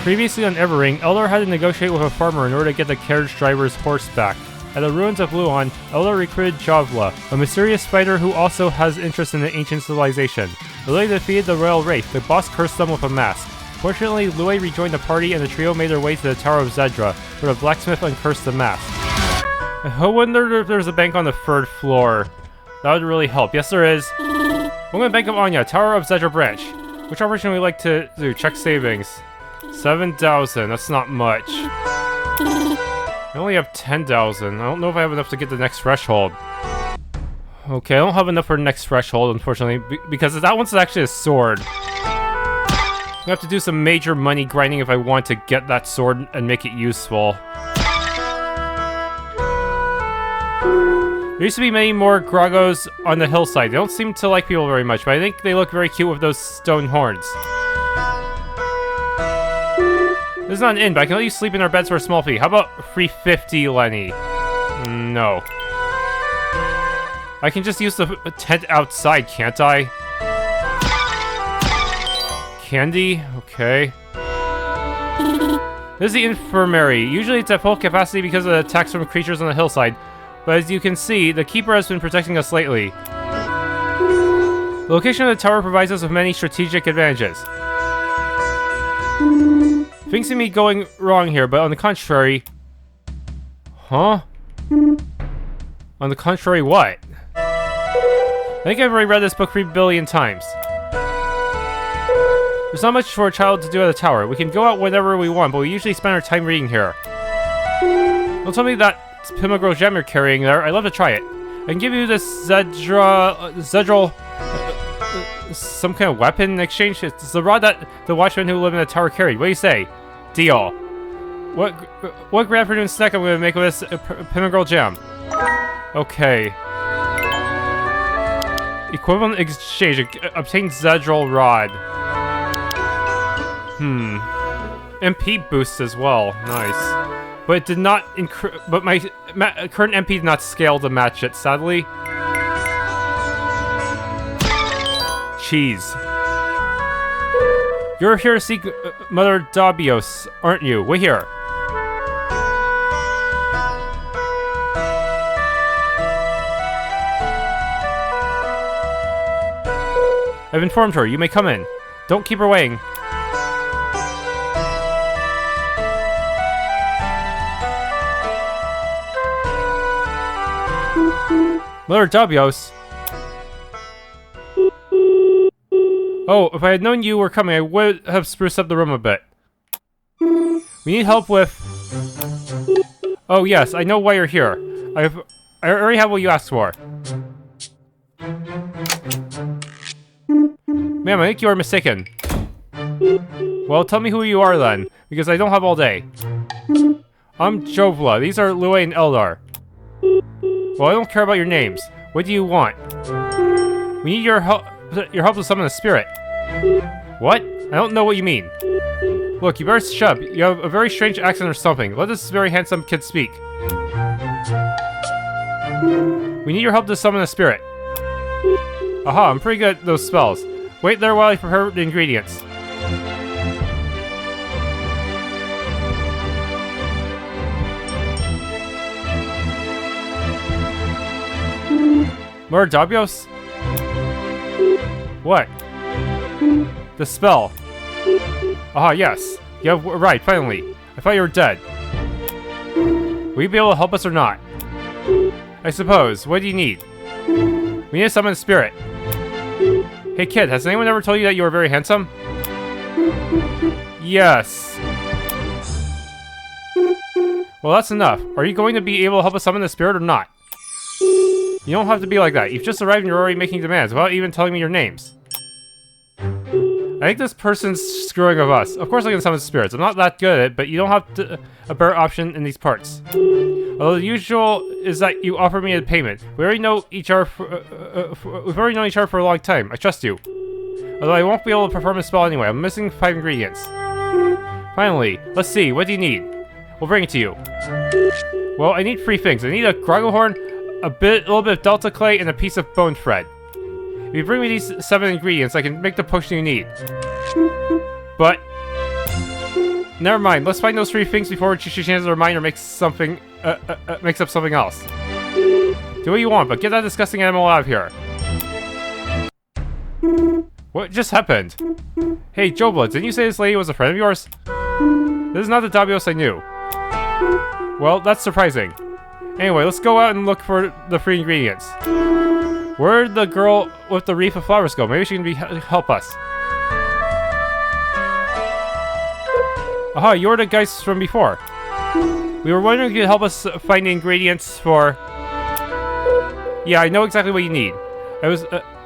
Previously on Evering, Eldar had to negotiate with a farmer in order to get the carriage driver's horse back. At the ruins of Looan, Eldar recruited Javla, a mysterious fighter who also has interest in the ancient civilization. Though they defeated the royal wraith, the boss cursed them with a mask. Fortunately, Looan rejoined the party and the trio made their way to the Tower of Zeddra, where the blacksmith uncursed the mask. I wonder if there's a bank on the 3rd floor. That would really help. Yes, there is. Woman Bank of Onnya, Tower of Zeddra branch. Which operation would we like to do? Check savings. 7,000. That's not much. I only have 10,000. I don't know if I have enough to get the next threshold. Okay, I don't have enough for the next threshold, unfortunately, because that one's actually a sword. I have to do some major money grinding if I want to get that sword and make it useful. There used to be many more Grogos on the hillside. They don't seem to like people very much, but I think they look very cute with those stone horns. This is not an inn, but I can let you sleep in our beds for a small fee. How about 350, Leni? No. I can just use the tent outside, can't I? Candy? Okay. This is the infirmary. Usually it's at full capacity because of the attacks from creatures on the hillside, but as you can see, the keeper has been protecting us lately. The location of the tower provides us with many strategic advantages. Things seem to be going wrong here, but on the contrary... Huh? On the contrary, what? I think I've already read this book 3 billion times. There's not much for a child to do at the tower. We can go out whenever we want, but we usually spend our time reading here. Don't tell me that Pimagro gem you're carrying there. I'd love to try it. I can give you this Zeddra... some kind of weapon in exchange. It's the rod that the watchmen who live in the tower carried. What do you say? Deal. What grand afternoon snack I'm going to make with this Pimagro gem? Okay. Equivalent exchange. Obtain Zeddra rod. MP boost as well. Nice. But it did not but my current MP did not scale to match it, sadly. Cheese. You're here to seek Mother Dabyos, aren't you? Wait here. I've informed her. You may come in. Don't keep her waiting. Mother Dabyos. Oh, if I had known you were coming, I would have spruced up the room a bit. We need help with... Oh yes, I know why you're here. I already have what you asked for. Ma'am, I think you are mistaken. Well, tell me who you are then, because I don't have all day. I'm Javla. These are Looan and Eldar. Well, I don't care about your names. What do you want? We need your help to summon a spirit. What? I don't know what you mean. Look, you better shut up. You have a very strange accent or something. Let this very handsome kid speak. We need your help to summon a spirit. Aha, I'm pretty good at those spells. Wait there while I prepare the ingredients. Mother Dabyos? What? The spell. Aha, yes. Yeah, right, finally. I thought you were dead. Will you be able to help us or not? I suppose. What do you need? We need to summon a spirit. Hey kid, has anyone ever told you that you are very handsome? Yes. Well, that's enough. Are you going to be able to help us summon the spirit or not? You don't have to be like that. You've just arrived and you're already making demands without even telling me your names. I think this person's screwing with us. Of course I can summon spirits. I'm not that good at it, but you don't have a better option in these parts. Although the usual is that you offer me a payment. We already know each other we've already known each other for a long time. I trust you. Although I won't be able to perform a spell anyway. I'm missing 5 ingredients. Finally, let's see. What do you need? We'll bring it to you. Well, I need 3 things. I need a Grogo horn, a little bit of Delta clay, and a piece of bone thread. If you bring me these 7 ingredients, I can make the potion you need. But Never mind. Let's find those 3 things before she changes her mind or makes something, makes up something else. Do what you want, but get that disgusting animal out of here. What just happened? Hey, Jobla, didn't you say this lady was a friend of yours? This is not the Dabyos I knew. Well, that's surprising. Anyway, let's go out and look for the 3 ingredients. Where'd the girl with the wreath of flowers go? Maybe she can help us. Aha, you're the guys from before. We were wondering if you could help us find the ingredients for... Yeah, I know exactly what you need. I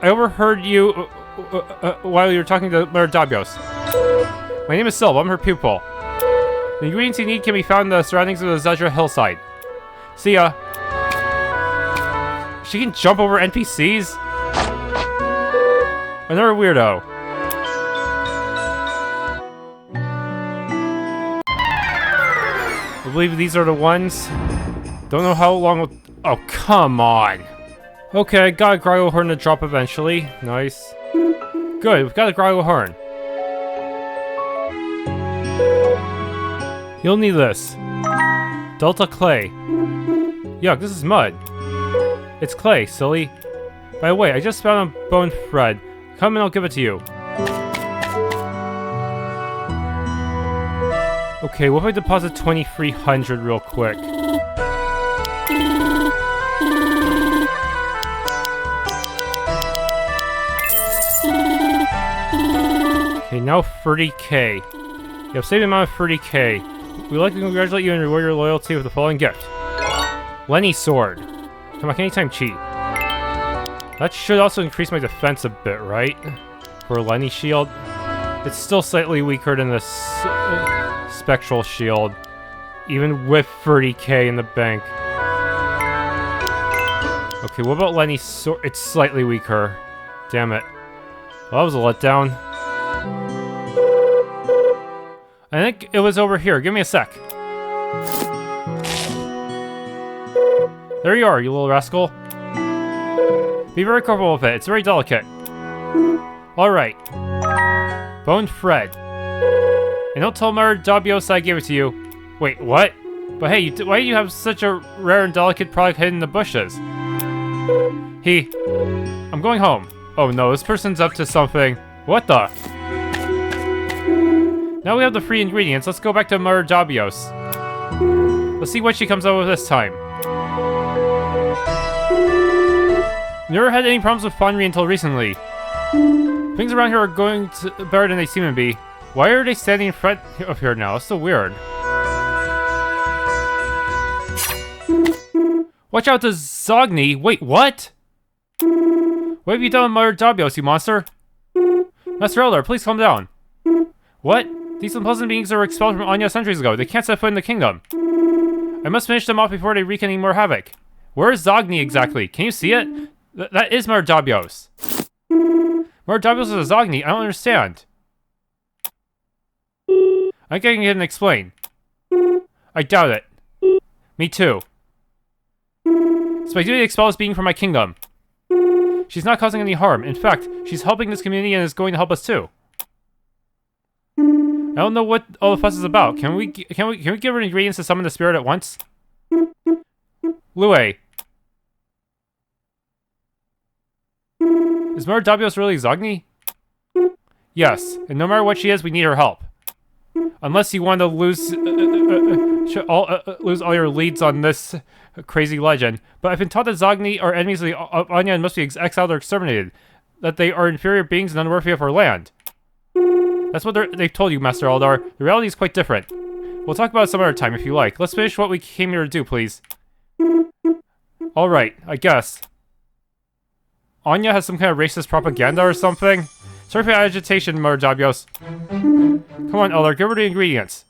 overheard you while you were talking to Lord Dabyos. My name is Sylv, I'm her pupil. The ingredients you need can be found in the surroundings of the Zeddra Hillside. See ya. She can jump over NPCs? Another weirdo. I believe these are the ones. Don't know how long oh, come on. Okay, got a Groggle Horn to drop eventually. Nice. Good, we've got a Groggle Horn. You'll need this. Delta clay. Yuck, this is mud. It's clay, silly. By the way, I just found a bone thread. Come and I'll give it to you. Okay, what if I deposit 2,300 real quick? Okay, now 30k. You have saved the amount of 30k. We'd like to congratulate you and reward your loyalty with the following gift. Leni Sword. Come on, anytime cheat. That should also increase my defense a bit, right? For Leni Shield. It's still slightly weaker than the Spectral Shield. Even with 30k in the bank. Okay, what about Leni Sword? It's slightly weaker. Damn it. Well, that was a letdown. I think it was over here. Give me a sec. There you are, you little rascal. Be very careful with it. It's very delicate. Alright. Bone thread. And don't tell Lord Dabyos I gave it to you. Wait, what? But hey, why do you have such a rare and delicate product hidden in the bushes? I'm going home. Oh no, this person's up to something. What the? Now we have the 3 ingredients, let's go back to Lord Dabyos. Let's see what she comes up with this time. Never had any problems with Fonri until recently. Things around here are going better than they seem to be. Why are they standing in front of here now? It's so weird. Watch out, the Zogni! Wait, what? What have you done with Lord Dabyos, you monster? Master Eldar, please calm down. What? These unpleasant beings were expelled from Onnya centuries ago. They can't set foot in the kingdom. I must finish them off before they wreak any more havoc. Where is Zogni exactly? Can you see it? That is Lord Dabyos. Lord Dabyos is a Zogni? I don't understand. I think I can explain. I doubt it. Me too. It's my duty to expel this being from my kingdom. She's not causing any harm. In fact, she's helping this community and is going to help us too. I don't know what all the fuss is about. Can we give her ingredients to summon the spirit at once? Looan. Is Lord Dabyos really Zogni? Yes, and no matter what she is, we need her help. Unless you want to lose all your leads on this crazy legend. But I've been taught that Zogni are enemies of Onnya and must be exiled or exterminated. That they are inferior beings and unworthy of our land. That's what they've told you, Master Eldar. The reality is quite different. We'll talk about it some other time if you like. Let's finish what we came here to do, please. Alright, I guess. Onnya has some kind of racist propaganda or something? Sorry for the agitation, Lord Dabyos. Come on, Eldar, give her the ingredients.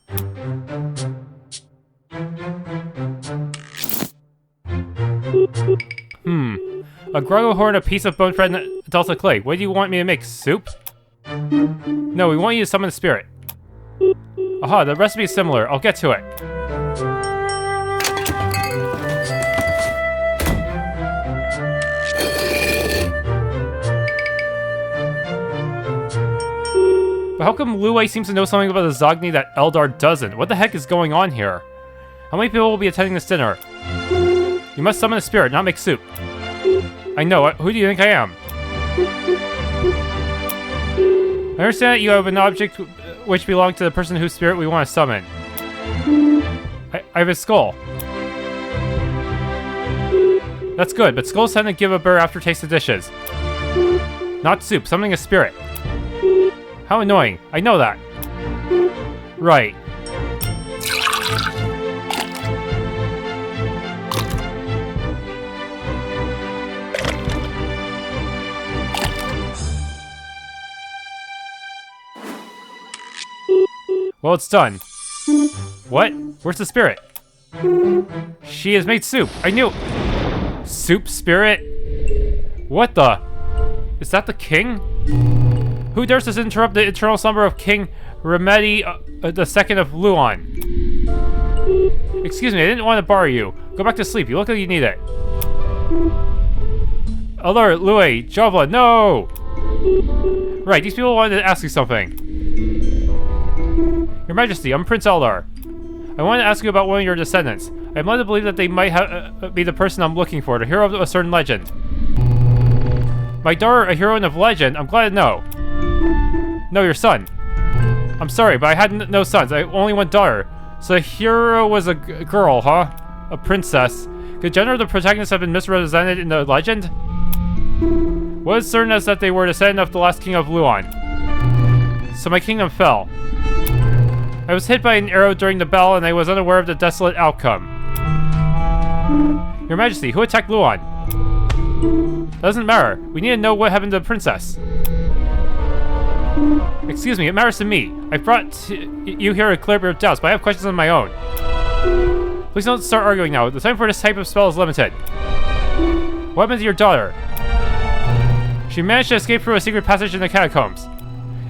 A Groggle Horn, a piece of bone thread, and Delta clay. What do you want me to make? Soup? No, we want you to summon the spirit. Aha, the recipe is similar. I'll get to it. But how come Looan seems to know something about the Zogni that Eldar doesn't? What the heck is going on here? How many people will be attending this dinner? You must summon a spirit, not make soup. I know. Who do you think I am? I understand that you have an object which belongs to the person whose spirit we want to summon. I have a skull. That's good, but skulls tend to give a bitter aftertaste to dishes. Not soup, summoning a spirit. How annoying. I know that. Right. Well, it's done. What? Where's the spirit? She has made soup. I knew. Soup spirit? What the? Is that the king? Who dares to interrupt the eternal slumber of King Remedy the Second of Looan? Excuse me, I didn't want to bother you. Go back to sleep. You look like you need it. Eldar, Looan, Javla, no! Right, these people wanted to ask you something. Your Majesty, I'm Prince Eldar. I wanted to ask you about one of your descendants. I'm led to believe that they might be the person I'm looking for, the hero of a certain legend. My daughter, a heroine of legend? I'm glad to know. No, your son. I'm sorry, but I had no sons. I only one daughter. So the hero was a girl, huh? A princess. Could the gender of the protagonist have been misrepresented in the legend? What is certain is that they were descendant of the last king of Looan. So my kingdom fell. I was hit by an arrow during the battle and I was unaware of the desolate outcome. Your Majesty, who attacked Looan? Doesn't matter. We need to know what happened to the princess. Excuse me, it matters to me. I brought you here to clear up your doubts, but I have questions of my own. Please don't start arguing now. The time for this type of spell is limited. What happened to your daughter? She managed to escape through a secret passage in the catacombs.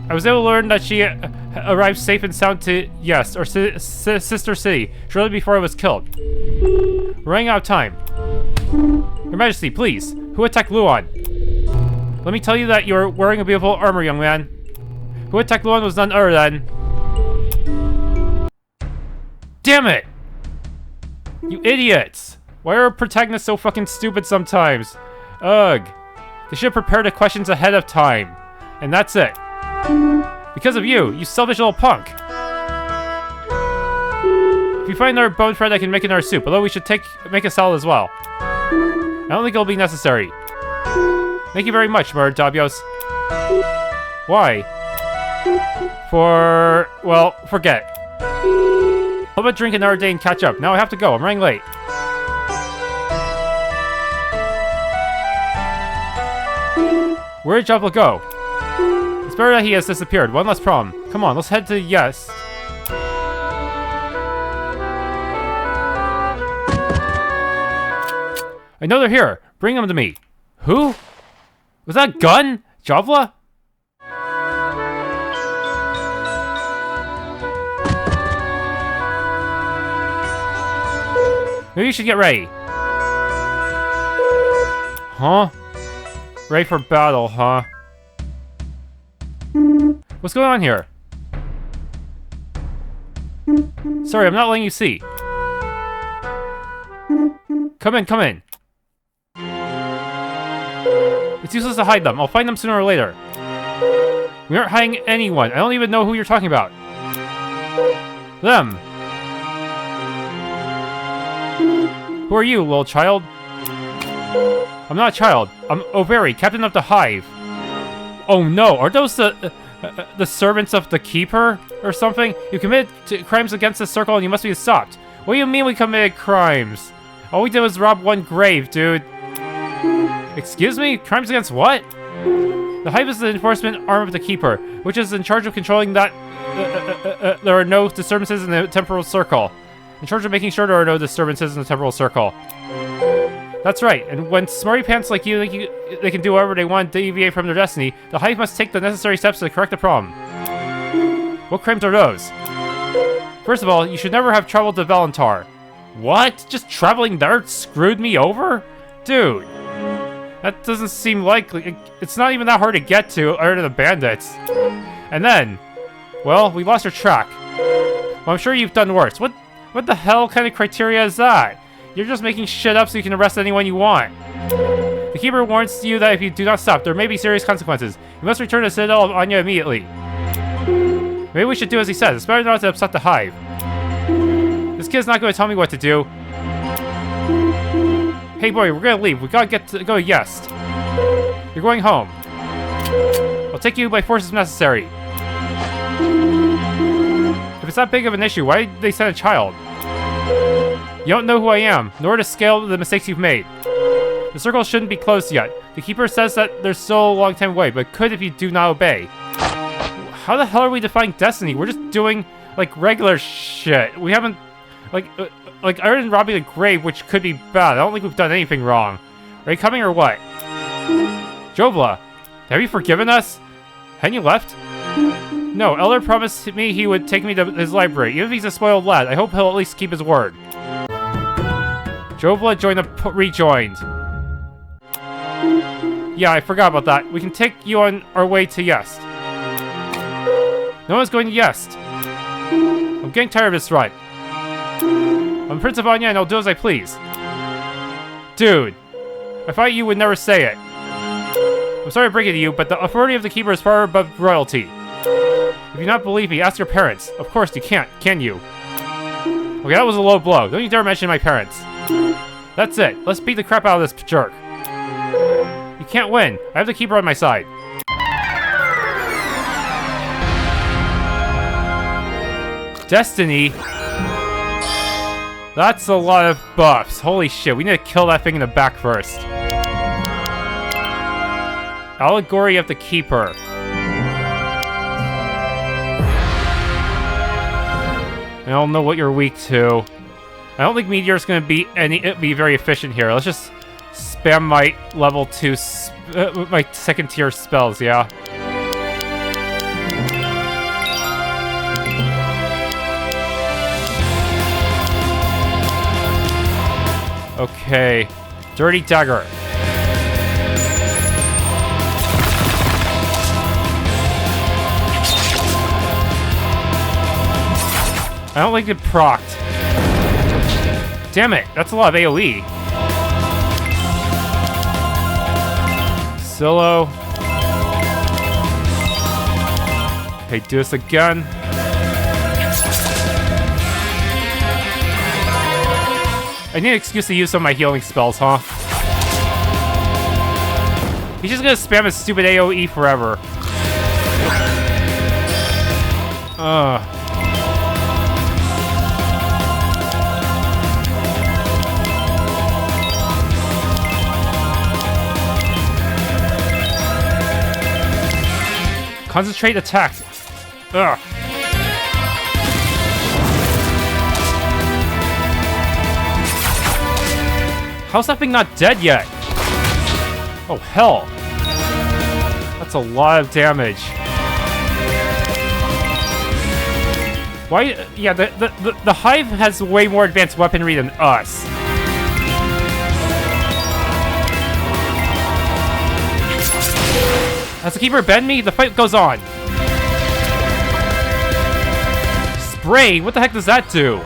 I was able to learn that she arrived safe and sound to Yest, or sister city, shortly before I was killed. We're running out of time. Your Majesty, please. Who attacked Looan? Let me tell you that you're wearing a beautiful armor, young man. Who attacked Looan was none other than... Damn it! You idiots! Why are protagonists so fucking stupid sometimes? Ugh. They should have prepared the questions ahead of time. And that's it. Because of you, you selfish little punk. If you find another bone thread, I can make another soup, although we should make a salad as well. I don't think it'll be necessary. Thank you very much, Murder Dabyos. Why? Well, forget. How about drink another day and catch up? Now I have to go, I'm running late. Where did Javla go? It's better that he has disappeared. One less problem. Come on, let's head to Yest. I know they're here. Bring them to me. Who? Was that a gun? Javla? Maybe you should get ready. Huh? Ready for battle, huh? What's going on here? Sorry, I'm not letting you see. Come in, come in. It's useless to hide them. I'll find them sooner or later. We aren't hiding anyone. I don't even know who you're talking about. Them. Who are you, little child? I'm not a child. I'm Overi, captain of the hive. Oh no, are those the servants of the keeper or something? You committed crimes against the circle and you must be stopped. What do you mean we committed crimes? All we did was rob one grave, dude. Excuse me? Crimes against what? The hive is the enforcement arm of the keeper, which is in charge of controlling that there are no disturbances in the temporal circle. In charge of making sure there are no disturbances in the temporal circle. That's right, and when smarty pants like you think they can do whatever they want to deviate from their destiny, the hive must take the necessary steps to correct the problem. What crimes are those? First of all, you should never have traveled to Valentar. What? Just traveling there screwed me over? Dude, that doesn't seem likely. It's not even that hard to get to, other than the bandits. And then, Well, we lost your track. Well, I'm sure you've done worse. What the hell kind of criteria is that? You're just making shit up so you can arrest anyone you want. The Keeper warns you that if you do not stop, there may be serious consequences. You must return to the Citadel of Onnya immediately. Maybe we should do as he says. It's better not to upset the Hive. This kid's not going to tell me what to do. Hey boy, we're gonna leave. We gotta go to Yest. You're going home. I'll take you by force if necessary. If it's that big of an issue, why did they send a child? You don't know who I am, nor to scale the mistakes you've made. The circle shouldn't be closed yet. The Keeper says that there's still a long time away, but could if you do not obey. How the hell are we defying destiny? We're just doing, like, regular shit. We haven't, like, other than robbing a grave, which could be bad. I don't think we've done anything wrong. Are you coming or what? Jovla, have you forgiven us? Hadn't you left? No, Eldar promised me he would take me to his library. Even if he's a spoiled lad, I hope he'll at least keep his word. Jovla rejoined. Yeah, I forgot about that. We can take you on our way to Yest. No one's going to Yest. I'm getting tired of this rut. I'm Prince of Onnya and I'll do as I please. Dude, I thought you would never say it. I'm sorry to break it to you, but the authority of the Keeper is far above royalty. If you do not believe me, ask your parents. Of course you can't, can you? Okay, that was a low blow. Don't you dare mention my parents. That's it. Let's beat the crap out of this jerk. You can't win. I have the Keeper on my side. Destiny? That's a lot of buffs. Holy shit, we need to kill that thing in the back first. Allegory of the Keeper. I don't know what you're weak to. I don't think Meteor's gonna be very efficient here. Let's just spam my level 2, my second tier spells, yeah. Okay, Dirty Dagger. I don't like it procced. Damn it, that's a lot of AoE. Silo. Okay, do this again. I need an excuse to use some of my healing spells, huh? He's just gonna spam his stupid AoE forever. Concentrate attacks. Ugh. How's that thing not dead yet? Oh, hell. That's a lot of damage. Why? Yeah, the Hive has way more advanced weaponry than us. Has the Keeper bend me? The fight goes on. Spray? What the heck does that do?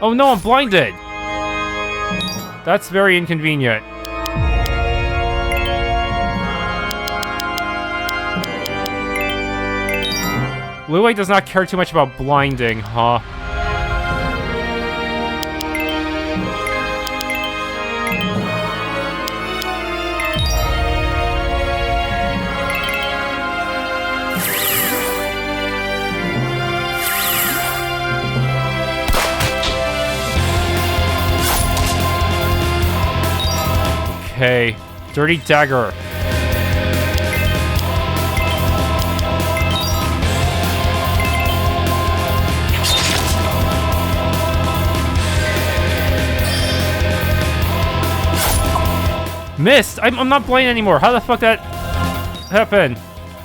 Oh no, I'm blinded. That's very inconvenient. Looan does not care too much about blinding, huh? Okay, Dirty Dagger. Missed! I'm not blind anymore. How the fuck that happened?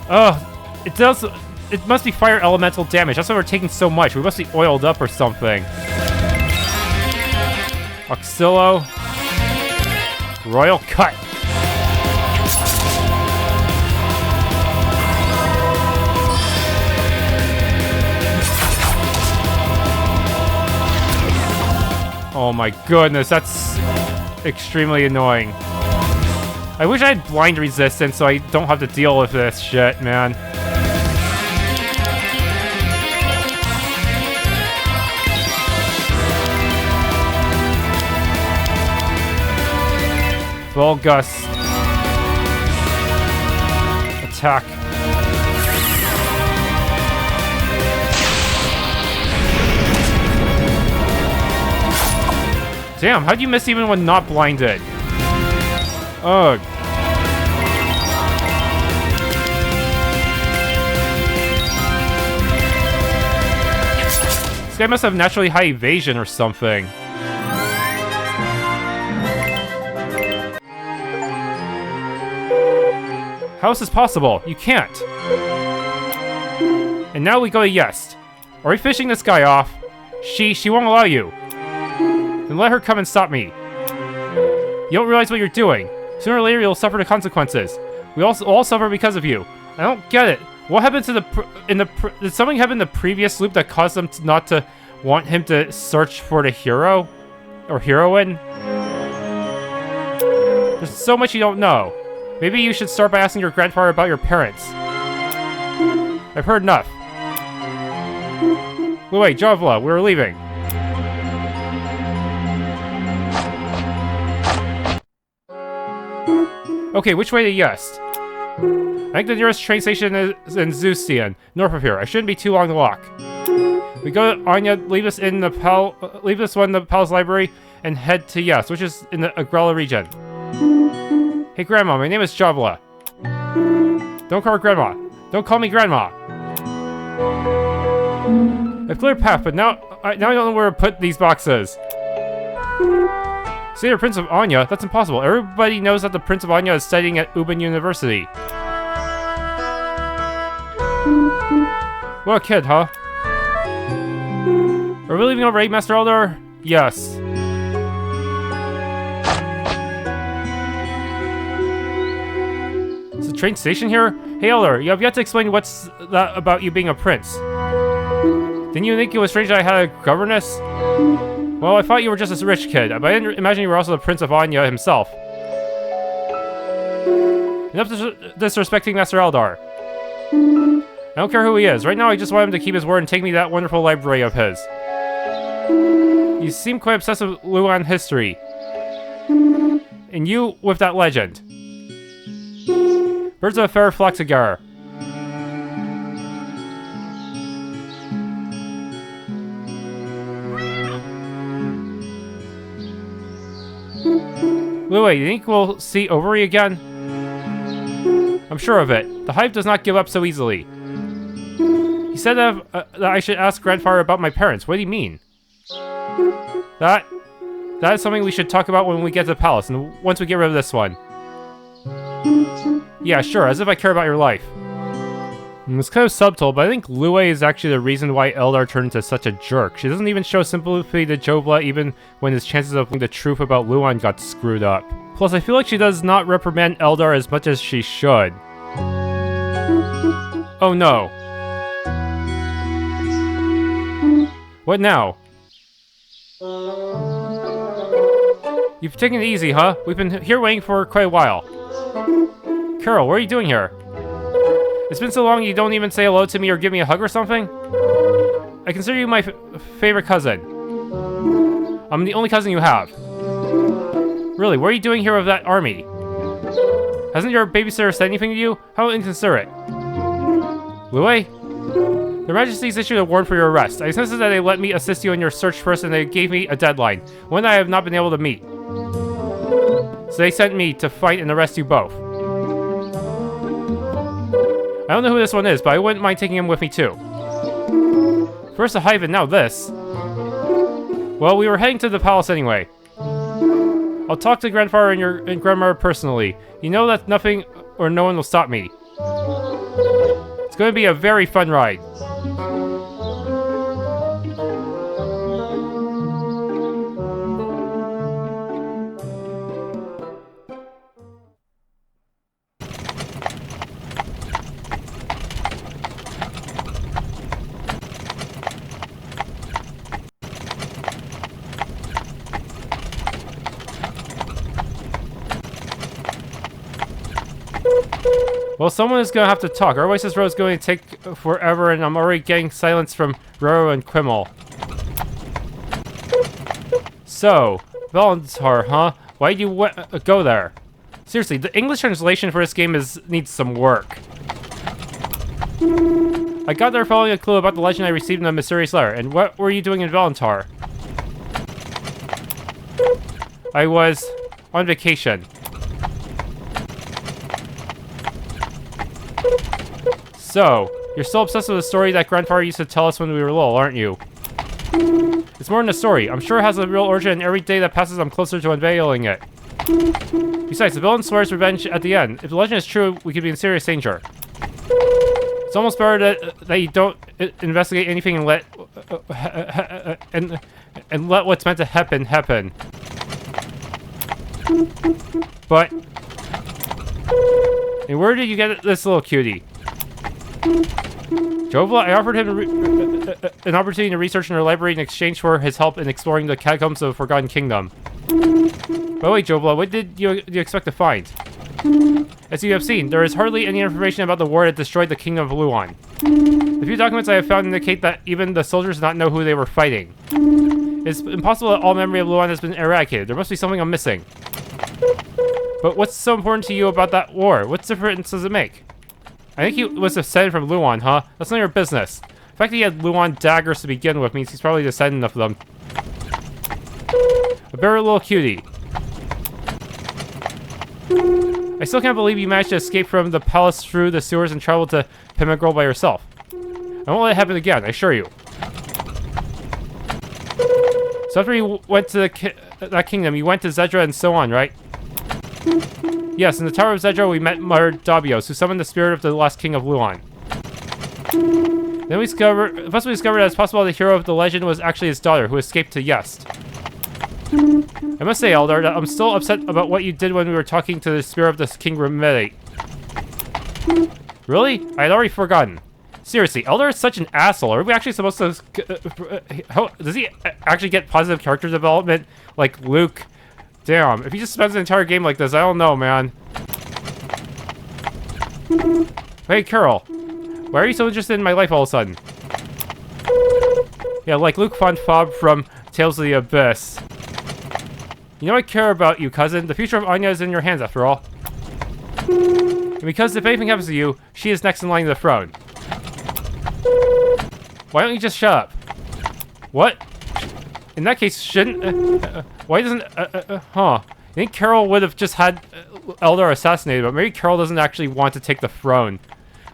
Oh, it does. It must be fire elemental damage. That's why we're taking so much. We must be oiled up or something. Auxilio. Royal Cut. Oh my goodness, that's extremely annoying. I wish I had blind resistance so I don't have to deal with this shit, man. Full gust. Attack. Damn, how'd you miss even when not blinded? Ugh. This guy must have naturally high evasion or something. How is this possible? You can't. And now we go to Yest. Are we fishing this guy off? She won't allow you. Then let her come and stop me. You don't realize what you're doing. Sooner or later, you'll suffer the consequences. We all suffer because of you. I don't get it. What happened to did something happen in the previous loop that caused them not to want him to search for the hero? Or heroine? There's so much you don't know. Maybe you should start by asking your grandfather about your parents. I've heard enough. Wait, Javla, we're leaving. Okay, which way to Yest? I think the nearest train station is in Zustian, north of here. I shouldn't be too long to walk. We go to Onnya, leave us in the Palace Library, and head to Yest, which is in the Agrella region. Hey, Grandma, my name is Javla. Don't call her Grandma. Don't call me Grandma. I've cleared a path, but now I don't know where to put these boxes. Say the Prince of Onnya? That's impossible. Everybody knows that the Prince of Onnya is studying at Uban University. What a kid, huh? Are we leaving already, Master Eldar? Yes. Is the train station here? Hey, Eldar, you have yet to explain what's that about you being a prince. Didn't you think it was strange that I had a governess? Well, I thought you were just a rich kid, but I didn't imagine you were also the Prince of Onnya himself. Enough disrespecting Master Eldar. I don't care who he is. Right now, I just want him to keep his word and take me to that wonderful library of his. You seem quite obsessed with Looan history. And you with that legend. Birds of a feather flock together. Looan, you think we'll see Overi again? I'm sure of it. The Hive does not give up so easily. He said that I should ask Grandfather about my parents. What do you mean? That is something we should talk about when we get to the palace, and once we get rid of this one. Yeah, sure, as if I care about your life. It's kind of subtle, but I think Looan is actually the reason why Eldar turned into such a jerk. She doesn't even show sympathy to Jovla even when his chances of knowing the truth about Looan got screwed up. Plus, I feel like she does not reprimand Eldar as much as she should. Oh no. What now? You've taken it easy, huh? We've been here waiting for quite a while. Carol, what are you doing here? It's been so long you don't even say hello to me or give me a hug or something? I consider you my favorite cousin. I'm the only cousin you have. Really, what are you doing here with that army? Hasn't your babysitter said anything to you? How inconsiderate. Looan? Their Majesties issued a warrant for your arrest. I insisted that they let me assist you in your search first, and they gave me a deadline, one that I have not been able to meet. So they sent me to fight and arrest you both. I don't know who this one is, but I wouldn't mind taking him with me too. First the Hive and now this. Well, we were heading to the palace anyway. I'll talk to Grandfather and Grandmother personally. You know that nothing or no one will stop me. It's going to be a very fun ride. Well, someone is gonna have to talk. Otherwise this road is going to take forever, and I'm already getting silence from Roro and Quimmel. So, Valentar, huh? Why'd you go there? Seriously, the English translation for this game needs some work. I got there following a clue about the legend I received in a mysterious letter. And what were you doing in Valentar? I was on vacation. So, you're still obsessed with the story that grandfather used to tell us when we were little, aren't you? It's more than a story. I'm sure it has a real origin, and every day that passes I'm closer to unveiling it. Besides, the villain swears revenge at the end. If the legend is true, we could be in serious danger. It's almost better that you don't investigate anything and let what's meant to happen. But, and where did you get this little cutie? Jovla, I offered him an opportunity to research in our library in exchange for his help in exploring the catacombs of the Forgotten Kingdom. By the way, Jovla, what did you expect to find? As you have seen, there is hardly any information about the war that destroyed the Kingdom of Looan. The few documents I have found indicate that even the soldiers did not know who they were fighting. It's impossible that all memory of Looan has been eradicated. There must be something I'm missing. But what's so important to you about that war? What difference does it make? I think he was descended from Looan, huh? That's none of your business. The fact that he had Looan daggers to begin with means he's probably descendant of them. A very little cutie. I still can't believe you managed to escape from the palace through the sewers and travel to Pimagirl by yourself. I won't let it happen again, I assure you. So after you went to that kingdom, you went to Zeddra and so on, right? Yes, in the Tower of Zeddra we met Mother Dabyos, who summoned the spirit of the last king of Looan. Then we discovered that it's possible the hero of the legend was actually his daughter, who escaped to Yest. I must say, Eldar, that I'm still upset about what you did when we were talking to the spirit of this King Remedy. Really? I had already forgotten. Seriously, Eldar is such an asshole. Are we actually supposed to... does he actually get positive character development like Luke? Damn, if he just spends the entire game like this, I don't know, man. Hey, Carol. Why are you so interested in my life all of a sudden? Yeah, like Luke Fonfob from Tales of the Abyss. You know I care about you, cousin. The future of Onnya is in your hands, after all. And because if anything happens to you, she is next in line to the throne. Why don't you just shut up? What? In that case, shouldn't... why doesn't... I think Carol would have just had Eldar assassinated, but maybe Carol doesn't actually want to take the throne.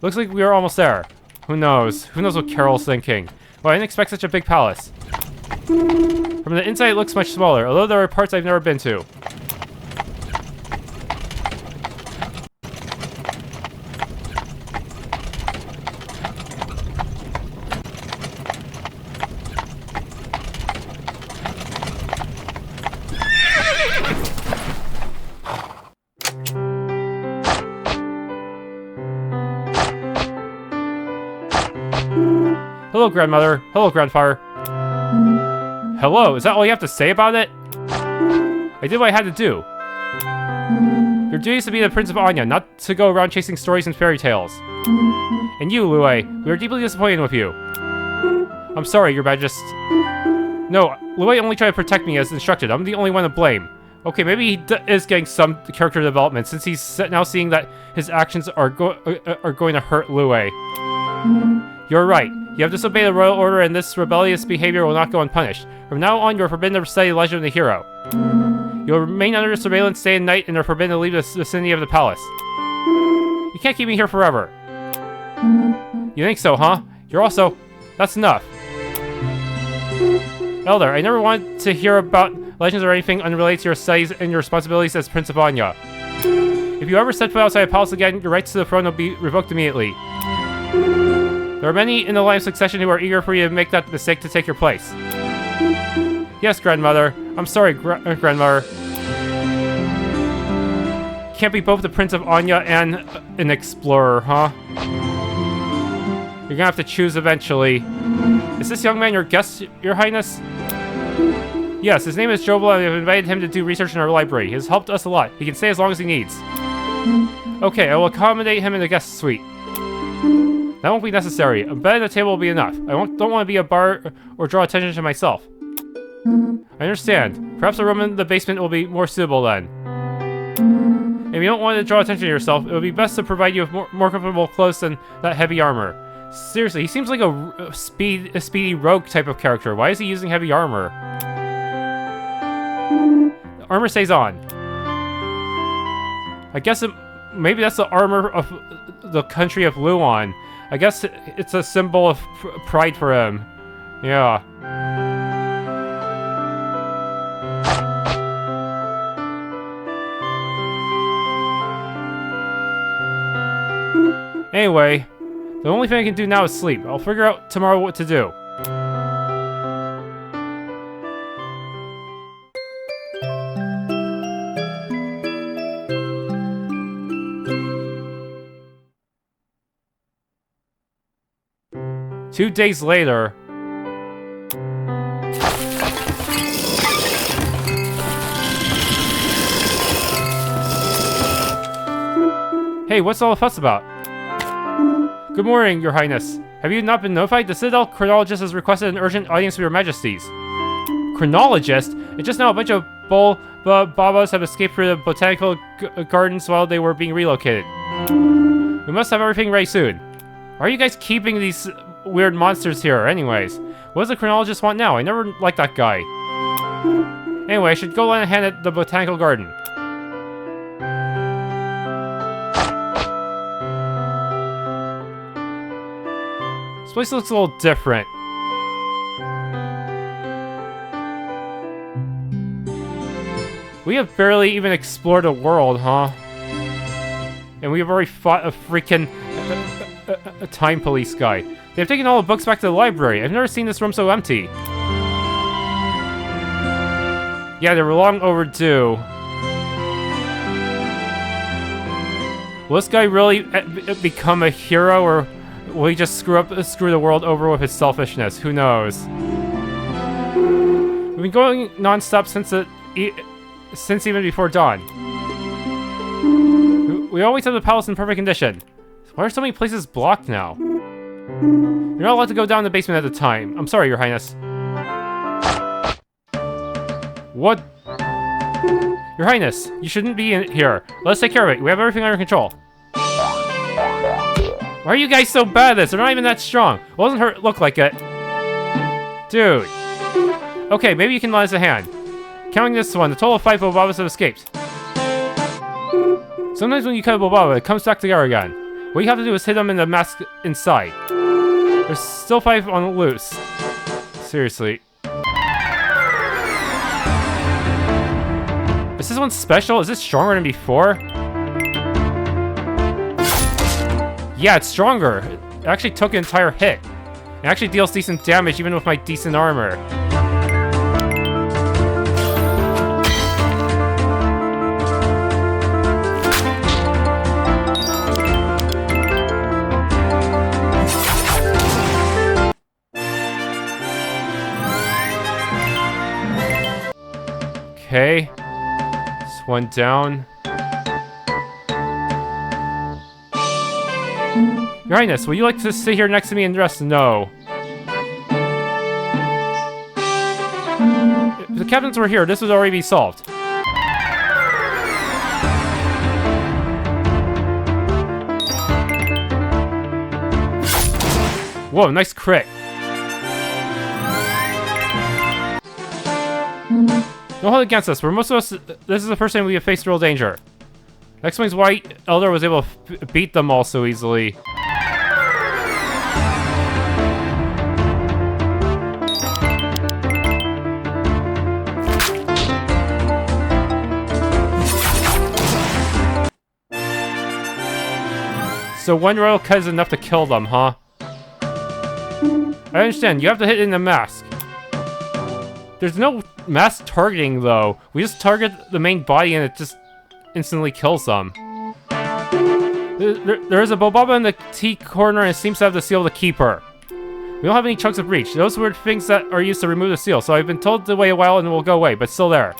Looks like we are almost there. Who knows? Who knows what Carol's thinking? Well, I didn't expect such a big palace. From the inside, it looks much smaller, although there are parts I've never been to. Hello, grandmother. Hello, grandfather. Hello, is that all you have to say about it? I did what I had to do. Your duty is to be the Prince of Onnya, not to go around chasing stories and fairy tales. And you, Lue, we are deeply disappointed with you. I'm sorry, your Majesty. No, Lue only tried to protect me as instructed. I'm the only one to blame. Okay, maybe he is getting some character development, since he's now seeing that his actions are going to hurt Lue. You're right. You have disobeyed the royal order, and this rebellious behavior will not go unpunished. From now on, you are forbidden to study the legend of the hero. You will remain under surveillance day and night, and are forbidden to leave the vicinity of the palace. You can't keep me here forever. You think so, huh? You're also... That's enough. Eldar, I never wanted to hear about legends or anything unrelated to your studies and your responsibilities as Prince of Onnya. If you ever set foot outside the palace again, your rights to the throne will be revoked immediately. There are many in the line of succession who are eager for you to make that mistake to take your place. Yes, grandmother. I'm sorry, grandmother. Can't be both the Prince of Onnya and an explorer, huh? You're gonna have to choose eventually. Is this young man your guest, your highness? Yes, his name is Jobla, and I've invited him to do research in our library. He has helped us a lot. He can stay as long as he needs. Okay, I will accommodate him in the guest suite. That won't be necessary. A bed and a table will be enough. I don't want to be a bar or draw attention to myself. I understand. Perhaps a room in the basement will be more suitable then. If you don't want to draw attention to yourself, it would be best to provide you with more comfortable clothes than that heavy armor. Seriously, he seems like a speedy rogue type of character. Why is he using heavy armor? The armor stays on. I guess maybe that's the armor of the country of Looan. I guess it's a symbol of pride for him. Yeah. Anyway, the only thing I can do now is sleep. I'll figure out tomorrow what to do. Two days later... Hey, what's all the fuss about? Good morning, Your Highness. Have you not been notified? The Citadel Chronologist has requested an urgent audience with Your Majesties. Chronologist? It's just now a bunch of Bolbabas have escaped through the botanical gardens while they were being relocated. We must have everything ready soon. Why are you guys keeping these weird monsters here, anyways? What does the Chronologist want now? I never liked that guy. Anyway, I should go lend a hand at the botanical garden. This place looks a little different. We have barely even explored the world, huh? And we have already fought a freaking a time police guy. They've taken all the books back to the library. I've never seen this room so empty. Yeah, they were long overdue. Will this guy really become a hero, or will he just screw the world over with his selfishness? Who knows? We've been going non-stop since even before dawn. We always have the palace in perfect condition. Why are so many places blocked now? You're not allowed to go down the basement at the time. I'm sorry, Your Highness. What? Your Highness, you shouldn't be in here. Let's take care of it. We have everything under control. Why are you guys so bad at this? They're not even that strong. It doesn't hurt look like it. Dude. Okay, maybe you can lend us a hand. Counting this one, the total of 5 Bolbabas have escaped. Sometimes when you cut a Bolbaba, it comes back together again. What you have to do is hit them in the mask inside. There's still 5 on the loose. Seriously. Is this one special? Is this stronger than before? Yeah, it's stronger. It actually took an entire hit. It actually deals decent damage even with my decent armor. Okay. This one down. Your Highness, would you like to sit here next to me and rest? No. If the captains were here, this would already be solved. Whoa, nice crit. Don't hold it against us. For most of us, this is the first time we have faced real danger. That explains why Eldar was able to beat them all so easily. So one royal cut is enough to kill them, huh? I understand, you have to hit it in the mask. There's no mask targeting, though. We just target the main body and it just instantly kills them. There is a Bolbaba in the T corner and it seems to have the seal of the Keeper. We don't have any chunks of breach. Those were things that are used to remove the seal, so I've been told to wait a while and it will go away, but it's still there.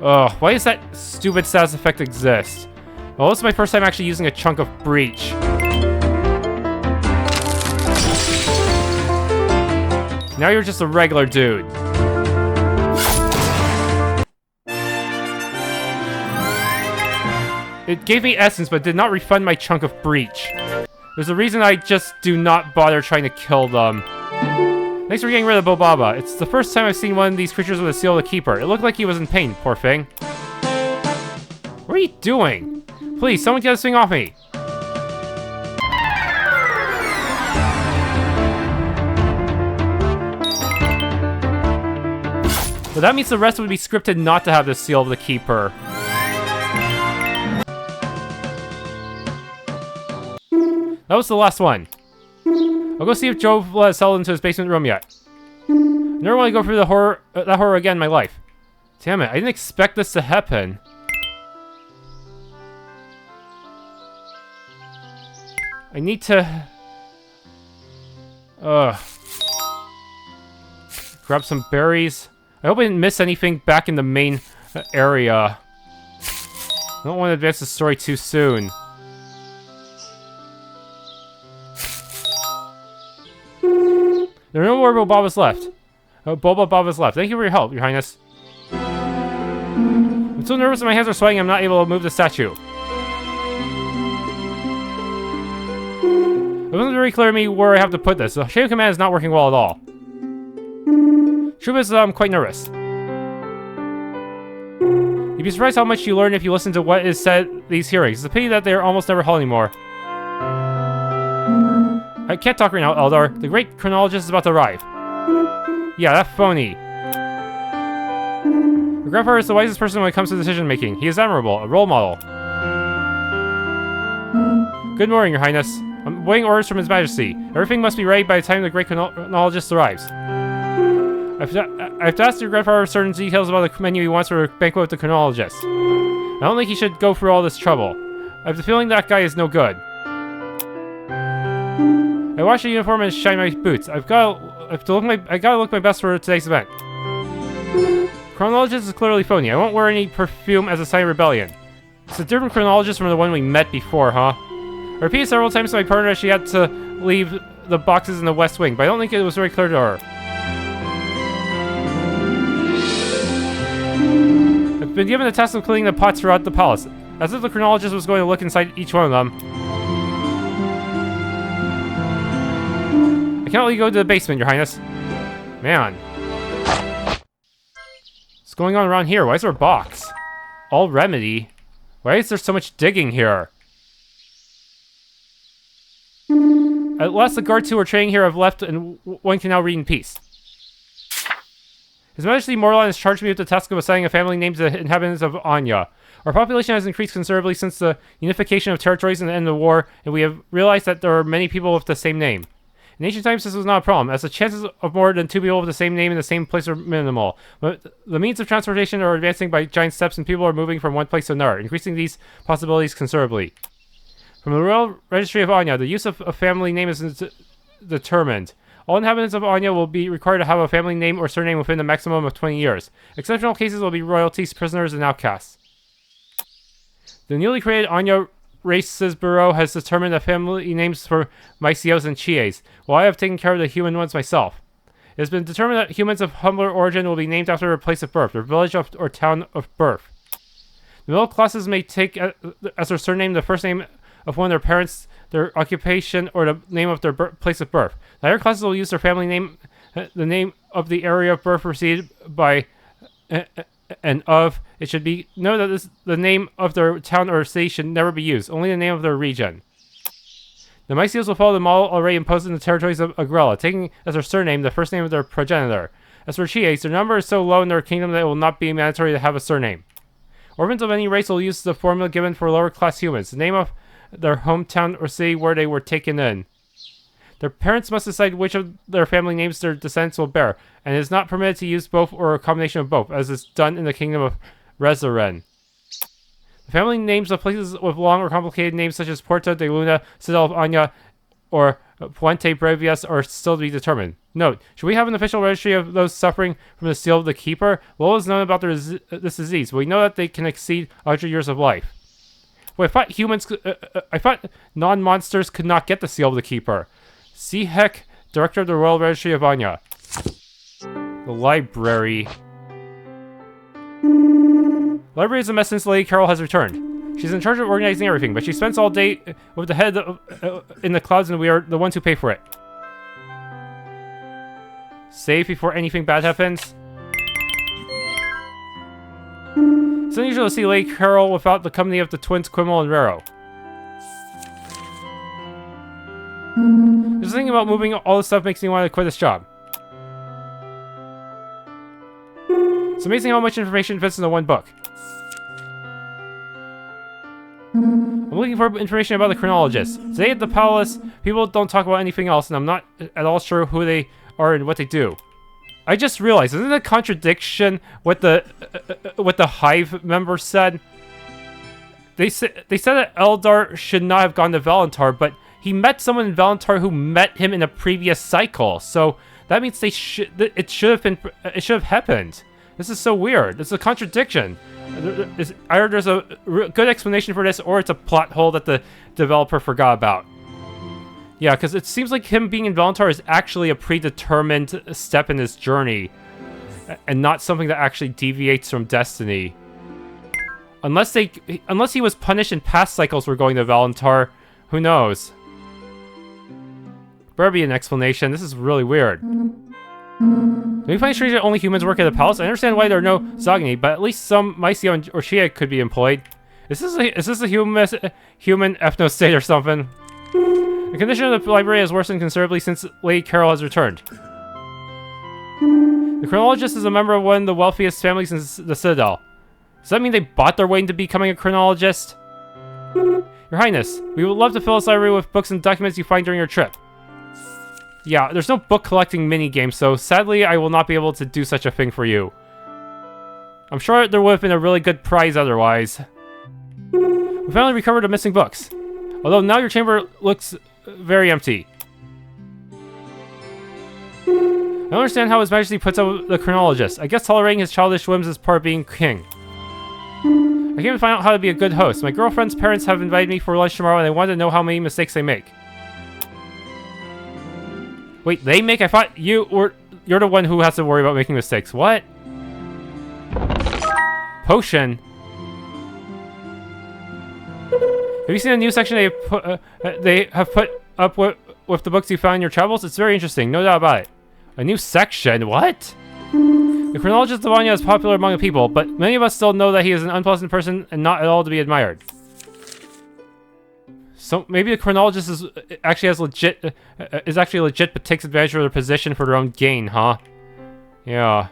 Ugh, why does that stupid status effect exist? Well, this is my first time actually using a chunk of breach. Now you're just a regular dude. It gave me essence, but did not refund my chunk of breach. There's a reason I just do not bother trying to kill them. Thanks for getting rid of Bolbababa. It's the first time I've seen one of these creatures with a seal of the Keeper. It looked like he was in pain, poor thing. What are you doing? Please, someone get this thing off me. But that means the rest would be scripted not to have the seal of the Keeper. That was the last one. I'll go see if Joe has settled into his basement room yet. I never want to go through that horror again in my life. Damn it, I didn't expect this to happen. I need to... grab some berries. I hope I didn't miss anything back in the main area. I don't want to advance the story too soon. There are no more Bolbabas left. Bolbabas left. Thank you for your help, Your Highness. I'm so nervous that my hands are sweating I'm not able to move the statue. It wasn't very clear to me where I have to put this. The chain of command is not working well at all. Truth is, I'm quite nervous. You'd be surprised how much you learn if you listen to what is said at these hearings. It's a pity that they are almost never held anymore. I can't talk right now, Eldar. The great chronologist is about to arrive. Yeah, that phony. Your grandfather is the wisest person when it comes to decision making. He is admirable, a role model. Good morning, Your Highness. I'm waiting orders from His Majesty. Everything must be ready by the time the great chronologist arrives. I've to ask your grandfather certain details about the menu he wants for a banquet with the chronologist. I don't think he should go through all this trouble. I have the feeling that guy is no good. I washed the uniform and shine my boots. I gotta look my best for today's event. Chronologist is clearly phony. I won't wear any perfume as a sign of rebellion. It's a different chronologist from the one we met before, huh? I repeated several times to my partner that she had to leave the boxes in the West Wing, but I don't think it was very clear to her. I've been given the task of cleaning the pots throughout the palace, as if the chronologist was going to look inside each one of them. I can't let you go to the basement, Your Highness. Man. What's going on around here? Why is there a box? All remedy? Why is there so much digging here? At last, the guards who were training here have left, and one can now read in peace. His Majesty Morlan has charged me with the task of assigning a family name to the inhabitants of Onnya. Our population has increased considerably since the unification of territories and the end of the war, and we have realized that there are many people with the same name. In ancient times, this was not a problem, as the chances of more than 2 people with the same name in the same place are minimal. But the means of transportation are advancing by giant steps, and people are moving from one place to another, increasing these possibilities considerably. From the Royal Registry of Onnya, the use of a family name is determined. All inhabitants of Onnya will be required to have a family name or surname within a maximum of 20 years. Exceptional cases will be royalties, prisoners, and outcasts. The newly created Onnya Races Bureau has determined the family names for Mycios and Chies, while I have taken care of the human ones myself. It has been determined that humans of humbler origin will be named after their place of birth, their village or town of birth. The middle classes may take as their surname the first name of one of their parents, their occupation, or the name of their place of birth. The higher classes will use their family name, the name of the area of birth preceded by and of. It should be noted that the name of their town or city should never be used, only the name of their region. The Mycios will follow the model already imposed in the territories of Agrella, taking as their surname the first name of their progenitor. As for Chies, their number is so low in their kingdom that it will not be mandatory to have a surname. Orphans of any race will use the formula given for lower class humans, the name of their hometown or city where they were taken in. Their parents must decide which of their family names their descendants will bear, and it is not permitted to use both or a combination of both, as is done in the kingdom of Rezaren. The family names of places with long or complicated names such as Porta de Luna, Citadel of Onnya, or Puente Brevius are still to be determined. Note, should we have an official registry of those suffering from the seal of the Keeper? Little is known about this disease, but we know that they can exceed 100 years of life. Wait, I thought non-monsters could not get the seal of the Keeper. See Heck, Director of the Royal Registry of Onnya. The library. The library is a mess since Lady Carol has returned. She's in charge of organizing everything, but she spends all day with the head in the clouds, and we are the ones who pay for it. Save before anything bad happens. It's unusual to see Lady Carol without the company of the twins Quimmel and Rero. There's something about moving all this stuff makes me want to quit this job. It's amazing how much information fits into one book. I'm looking for information about the chronologists. Today at the palace, people don't talk about anything else, and I'm not at all sure who they are and what they do. I just realized, isn't it a contradiction what the Hive member said? They said that Eldar should not have gone to Valentar, but he met someone in Valentar who met him in a previous cycle. So that means it should have happened. This is so weird. This is a contradiction. Either there's a good explanation for this, or it's a plot hole that the developer forgot about. Yeah, because it seems like him being in Valentar is actually a predetermined step in his journey, and not something that actually deviates from destiny. Unless he was punished in past cycles for going to Valentar, who knows? Better be an explanation. This is really weird. Do we find strange that only humans work at the palace? I understand why there are no Zogni, but at least some Mycio or Shia could be employed. Is this a human ethno-state or something? The condition of the library has worsened considerably since Lady Carol has returned. The chronologist is a member of one of the wealthiest families in the Citadel. Does that mean they bought their way into becoming a chronologist? Your Highness, we would love to fill this library with books and documents you find during your trip. Yeah, there's no book collecting minigame, so sadly I will not be able to do such a thing for you. I'm sure there would have been a really good prize otherwise. We finally recovered the missing books. Although now your chamber looks very empty. I don't understand how His Majesty puts up with the chronologist. I guess tolerating his childish whims is part of being king. I came to find out how to be a good host. My girlfriend's parents have invited me for lunch tomorrow and they wanted to know how many mistakes they make. Wait, they make? I thought you're the one who has to worry about making mistakes. What? Potion. Have you seen a new section they have put up with the books you found in your travels? It's very interesting, no doubt about it. A new section? What? The chronologist of Onnya is popular among the people, but many of us still know that he is an unpleasant person and not at all to be admired. So maybe the chronologist is actually legit, but takes advantage of their position for their own gain, huh? Yeah.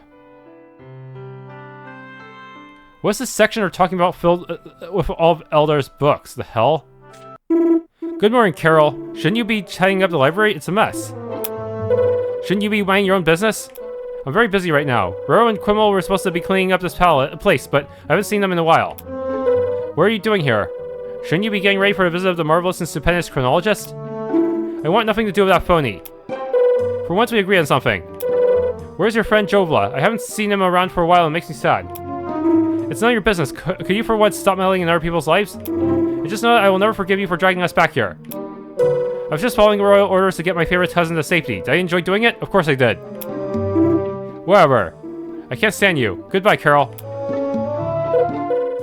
What's this section we're talking about filled with all of Eldar's books? The hell? Good morning, Carol. Shouldn't you be tidying up the library? It's a mess. Shouldn't you be minding your own business? I'm very busy right now. Rero and Quimmel were supposed to be cleaning up this place, but I haven't seen them in a while. What are you doing here? Shouldn't you be getting ready for a visit of the marvelous and stupendous chronologist? I want nothing to do with that phony. For once we agree on something. Where's your friend Jovla? I haven't seen him around for a while and it makes me sad. It's none of your business. Could you for once stop meddling in other people's lives? And just know that I will never forgive you for dragging us back here. I was just following royal orders to get my favorite cousin to safety. Did I enjoy doing it? Of course I did. Whatever. I can't stand you. Goodbye, Carol.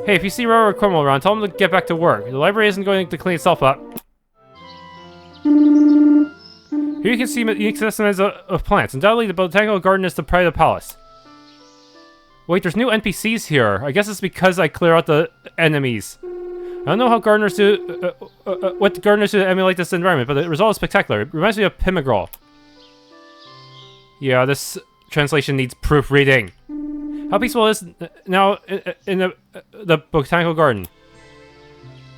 Hey, if you see Rero or Quimmel around, tell them to get back to work. The library isn't going to clean itself up. Here you can see unique specimens of plants. Undoubtedly, the botanical garden is the pride of the palace. Wait, there's new NPCs here. I guess it's because I clear out the enemies. I don't know how gardeners do, what gardeners do to emulate this environment, but the result is spectacular. It reminds me of Pimigral. Yeah, this translation needs proofreading. How peaceful is now in the botanical garden?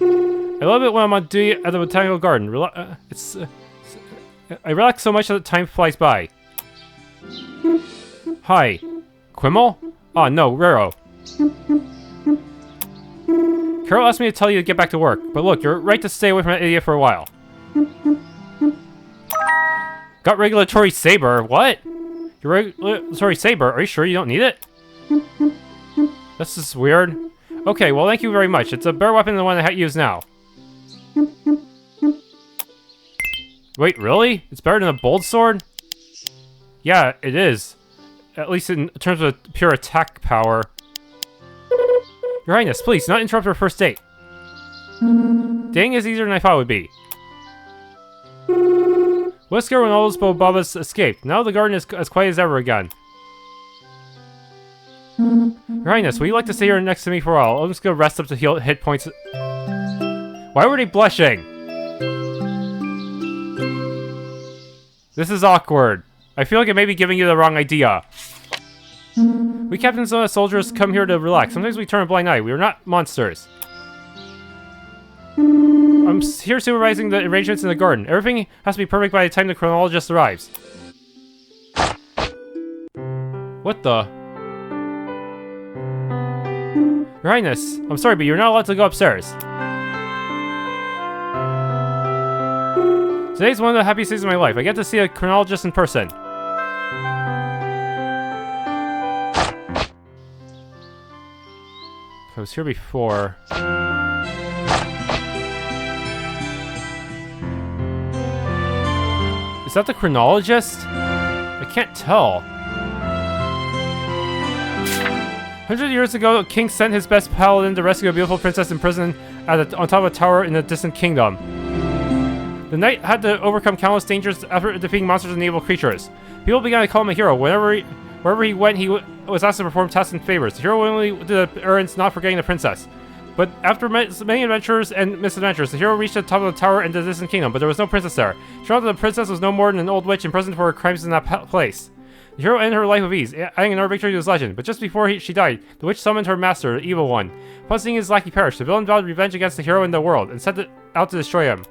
I love it when I'm on duty at the botanical garden. I relax so much that time flies by. Hi. Quimmel? Oh no, Rero. Carol asked me to tell you to get back to work, but look, you're right to stay away from that idiot for a while. Got regulatory saber? What? Your regulatory saber? Are you sure you don't need it? This is weird. Okay, well thank you very much. It's a better weapon than the one I use now. Wait, really? It's better than a bold sword? Yeah, it is. At least in terms of pure attack power. Your Highness, please, do not interrupt our first date. Dating is easier than I thought it would be. Let's go when all those Bolbabas escaped. Now the garden is as quiet as ever again. Your Highness, would you like to stay here next to me for a while? I'm just gonna rest up to heal hit points. Why were they blushing? This is awkward. I feel like I may be giving you the wrong idea. We captains and soldiers come here to relax. Sometimes we turn a blind eye. We are not monsters. I'm here supervising the arrangements in the garden. Everything has to be perfect by the time the chronologist arrives. What the? Your Highness, I'm sorry, but you're not allowed to go upstairs. Today's one of the happiest days of my life. I get to see a chronologist in person. I was here before. Is that the chronologist? I can't tell. Hundreds of years ago, a king sent his best paladin to rescue a beautiful princess imprisoned on top of a tower in a distant kingdom. The knight had to overcome countless dangers after defeating monsters and evil creatures. People began to call him a hero. Wherever he went, he was asked to perform tasks and favors. The hero willingly did the errands, not forgetting the princess. But after many adventures and misadventures, the hero reached the top of the tower in the distant kingdom, but there was no princess there. It turned out that the princess was no more than an old witch imprisoned for her crimes in that place. The hero ended her life with ease, adding another victory to his legend. But just before she died, the witch summoned her master, the evil one. Upon seeing his lackey perish, the villain vowed revenge against the hero and the world, and set out to destroy him.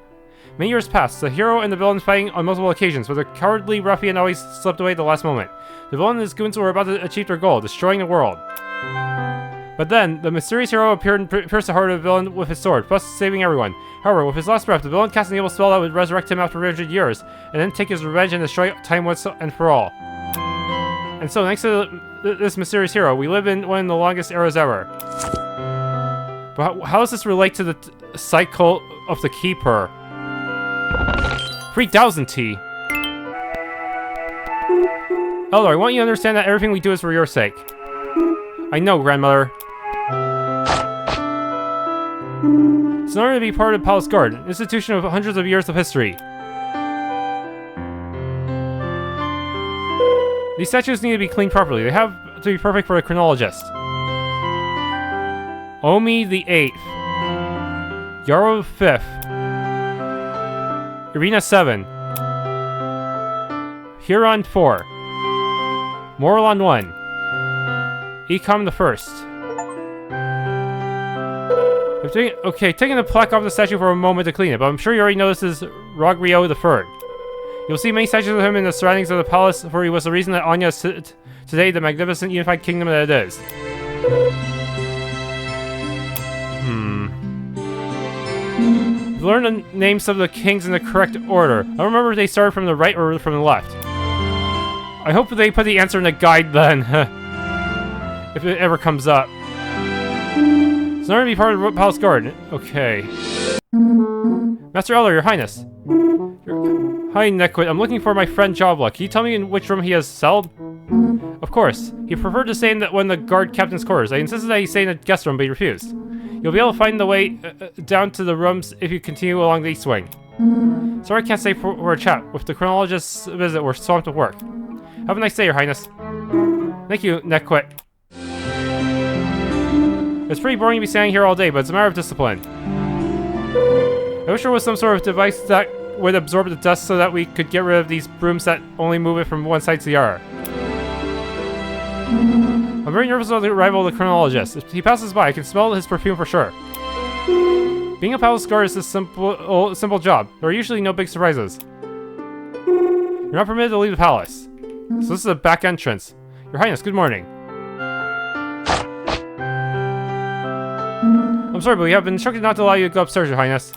Many years passed, the hero and the villain fighting on multiple occasions, but the cowardly ruffian always slipped away at the last moment. The villain and his goons were about to achieve their goal, destroying the world. But then, the mysterious hero appeared and pierced the heart of the villain with his sword, thus saving everyone. However, with his last breath, the villain cast an evil spell that would resurrect him after 300 years, and then take his revenge and destroy time once and for all. And so, thanks to this mysterious hero, we live in one of the longest eras ever. But how does this relate to the cycle of the Keeper? 3,000 T. Eldar, I want you to understand that everything we do is for your sake. I know, grandmother. It's an honor to be part of Palace Guard, an institution of hundreds of years of history. These statues need to be cleaned properly. They have to be perfect for a chronologist. Omi the 8th. Yarrow 5th. Irina 7. Huron 4. Morlon 1. Ecom the 1st. Okay, taking the plaque off the statue for a moment to clean it, but I'm sure you already know this is Rogrio the 3rd. You'll see many statues of him in the surroundings of the palace, for he was the reason that Onnya is today the magnificent unified kingdom that it is. Learn the names of the kings in the correct order. I don't remember if they started from the right or from the left. I hope they put the answer in the guide then. If it ever comes up. It's an honor to be part of the Palace Guard. Okay. Master Eldar, Your Highness. Hi, Nequit. I'm looking for my friend Jobla. Can you tell me in which room he has celled? Of course. He preferred to stay in one of the guard captain's quarters. I insisted that he stay in the guest room, but he refused. You'll be able to find the way down to the rooms if you continue along the east wing. Sorry I can't stay for a chat. With the chronologist's visit, we're swamped with work. Have a nice day, Your Highness. Thank you, Nequit. It's pretty boring to be standing here all day, but it's a matter of discipline. I wish there was some sort of device that would absorb the dust so that we could get rid of these brooms that only move it from one side to the other. I'm very nervous about the arrival of the chronologist. If he passes by, I can smell his perfume for sure. Being a palace guard is a simple job. There are usually no big surprises. You're not permitted to leave the palace. So this is a back entrance. Your Highness, good morning. I'm sorry, but we have been instructed not to allow you to go upstairs, Your Highness.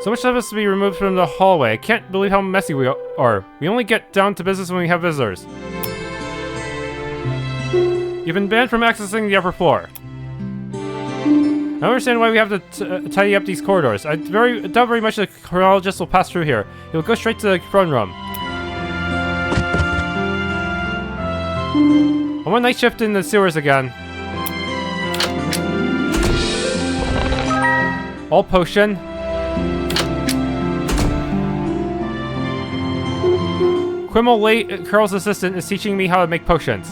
So much stuff has to be removed from the hallway. I can't believe how messy we are. We only get down to business when we have visitors. You've been banned from accessing the upper floor. I don't understand why we have to tidy up these corridors. I doubt very much the chronologist will pass through here. He will go straight to the throne room. I'm on night shift in the sewers again. All potion. Quimmel, Carl's assistant, is teaching me how to make potions.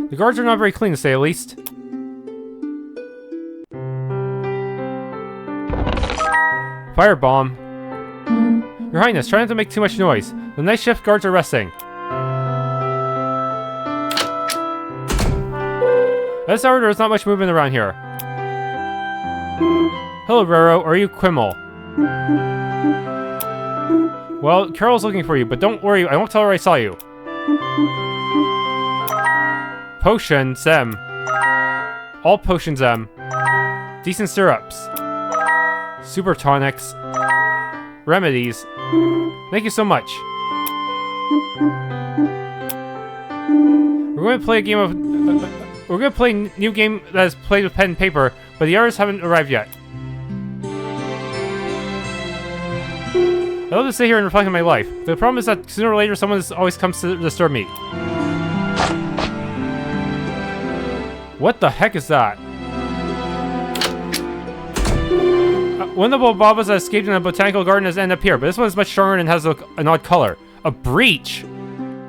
The guards are not very clean, to say the least. Firebomb. Your Highness, try not to make too much noise. The night shift guards are resting. At this hour, there is not much movement around here. Hello, Rero. Are you Quimmel? Well, Carol's looking for you, but don't worry, I won't tell her I saw you. Potion, Zem. All potions, Zem. Decent syrups. Super tonics. Remedies. Thank you so much. We're going to play a game of... we're going to play a new game that is played with pen and paper, but the others haven't arrived yet. I love to sit here and reflect on my life. The problem is that sooner or later someone always comes to disturb me. What the heck is that? One of the Bolbabas that escaped in a botanical garden has ended up here, but this one is much stronger and has an odd color. A breach!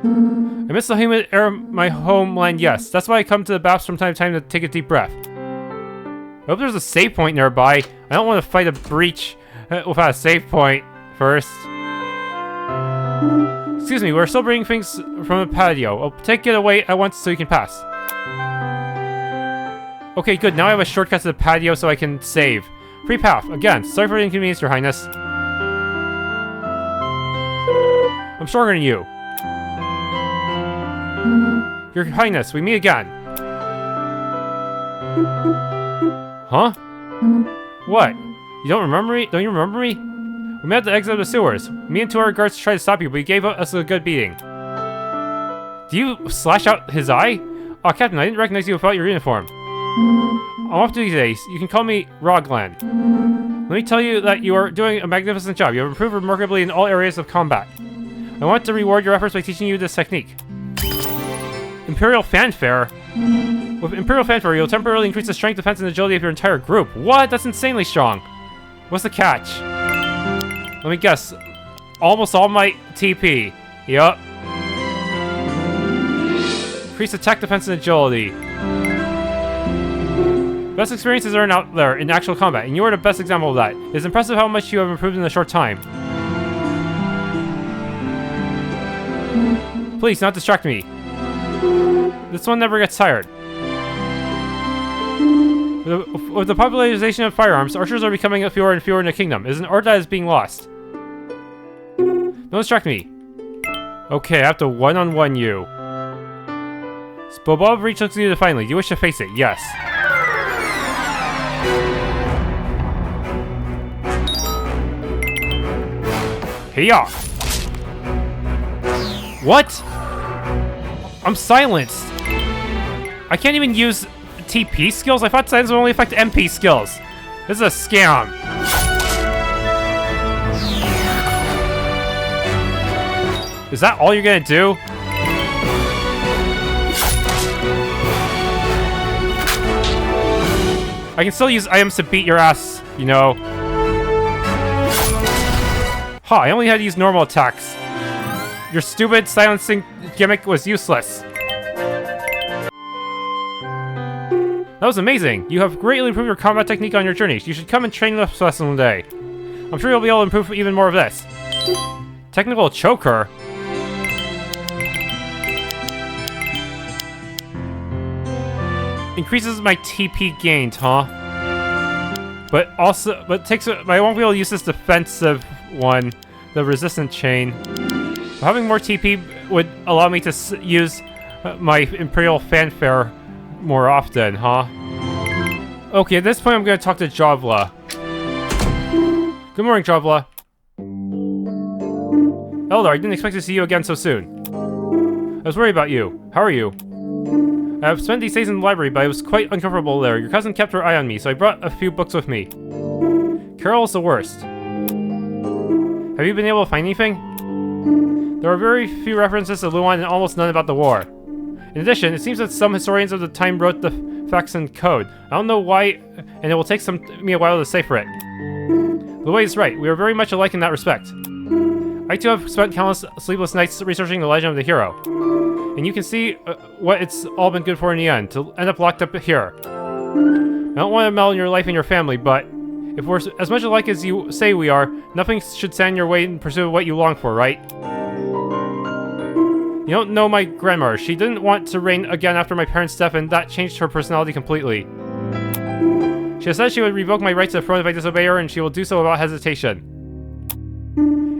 I miss the humid air of my homeland, yes. That's why I come to the baths from time to time to take a deep breath. I hope there's a save point nearby. I don't want to fight a breach without a save point first. Excuse me, we're still bringing things from the patio. I'll take it away at once so you can pass. Okay, good. Now I have a shortcut to the patio so I can save. Free path. Again, sorry for the inconvenience, Your Highness. I'm stronger than you. Your Highness, we meet again. Huh? What? You don't remember me? Don't you remember me? We met at the exit of the sewers. Me and two other guards tried to stop you, but you gave us a good beating. Do you slash out his eye? Oh, Captain, I didn't recognize you without your uniform. I'm off duty today. You can call me Rogland. Let me tell you that you are doing a magnificent job. You have improved remarkably in all areas of combat. I want to reward your efforts by teaching you this technique. Imperial Fanfare? With Imperial Fanfare, you'll temporarily increase the strength, defense, and agility of your entire group. What? That's insanely strong. What's the catch? Let me guess. Almost all my TP. Yup. Increase attack, defense, and agility. Best experiences are out there in actual combat, and you are the best example of that. It's impressive how much you have improved in a short time. Please, not distract me. This one never gets tired. With the popularization of firearms, archers are becoming fewer and fewer in the kingdom. It is an art that is being lost. Don't distract me. Okay, I have to one-on-one you. Bolbababa reach looks at you defiantly. Do you wish to face it? Yes. Hiya! What? I'm silenced. I can't even use TP skills? I thought silence would only affect MP skills. This is a scam. Is that all you're gonna do? I can still use items to beat your ass, you know. Huh, I only had to use normal attacks. Your stupid silencing gimmick was useless. That was amazing. You have greatly improved your combat technique on your journey. You should come and train with us one day. I'm sure you'll be able to improve even more of this. Technical choker? Increases my TP gained, huh? But I won't be able to use this defensive one, the resistant chain. But having more TP would allow me to use my Imperial Fanfare more often, huh? Okay, at this point I'm gonna talk to Javla. Good morning, Jovla. Eldar, I didn't expect to see you again so soon. I was worried about you. How are you? I've spent these days in the library, but I was quite uncomfortable there. Your cousin kept her eye on me, so I brought a few books with me. Carol's the worst. Have you been able to find anything? There are very few references to Looan and almost none about the war. In addition, it seems that some historians of the time wrote the facts in code. I don't know why, and it will take me a while to decipher it. Louis is right. We are very much alike in that respect. I too have spent countless sleepless nights researching the legend of the hero. And you can see what it's all been good for in the end, to end up locked up here. I don't want to meddle in your life and your family, but if we're as much alike as you say we are, nothing should stand in your way in pursuit of what you long for, right? You don't know my grandmother. She didn't want to reign again after my parents' death, and that changed her personality completely. She has said she would revoke my right to the throne if I disobey her, and she will do so without hesitation.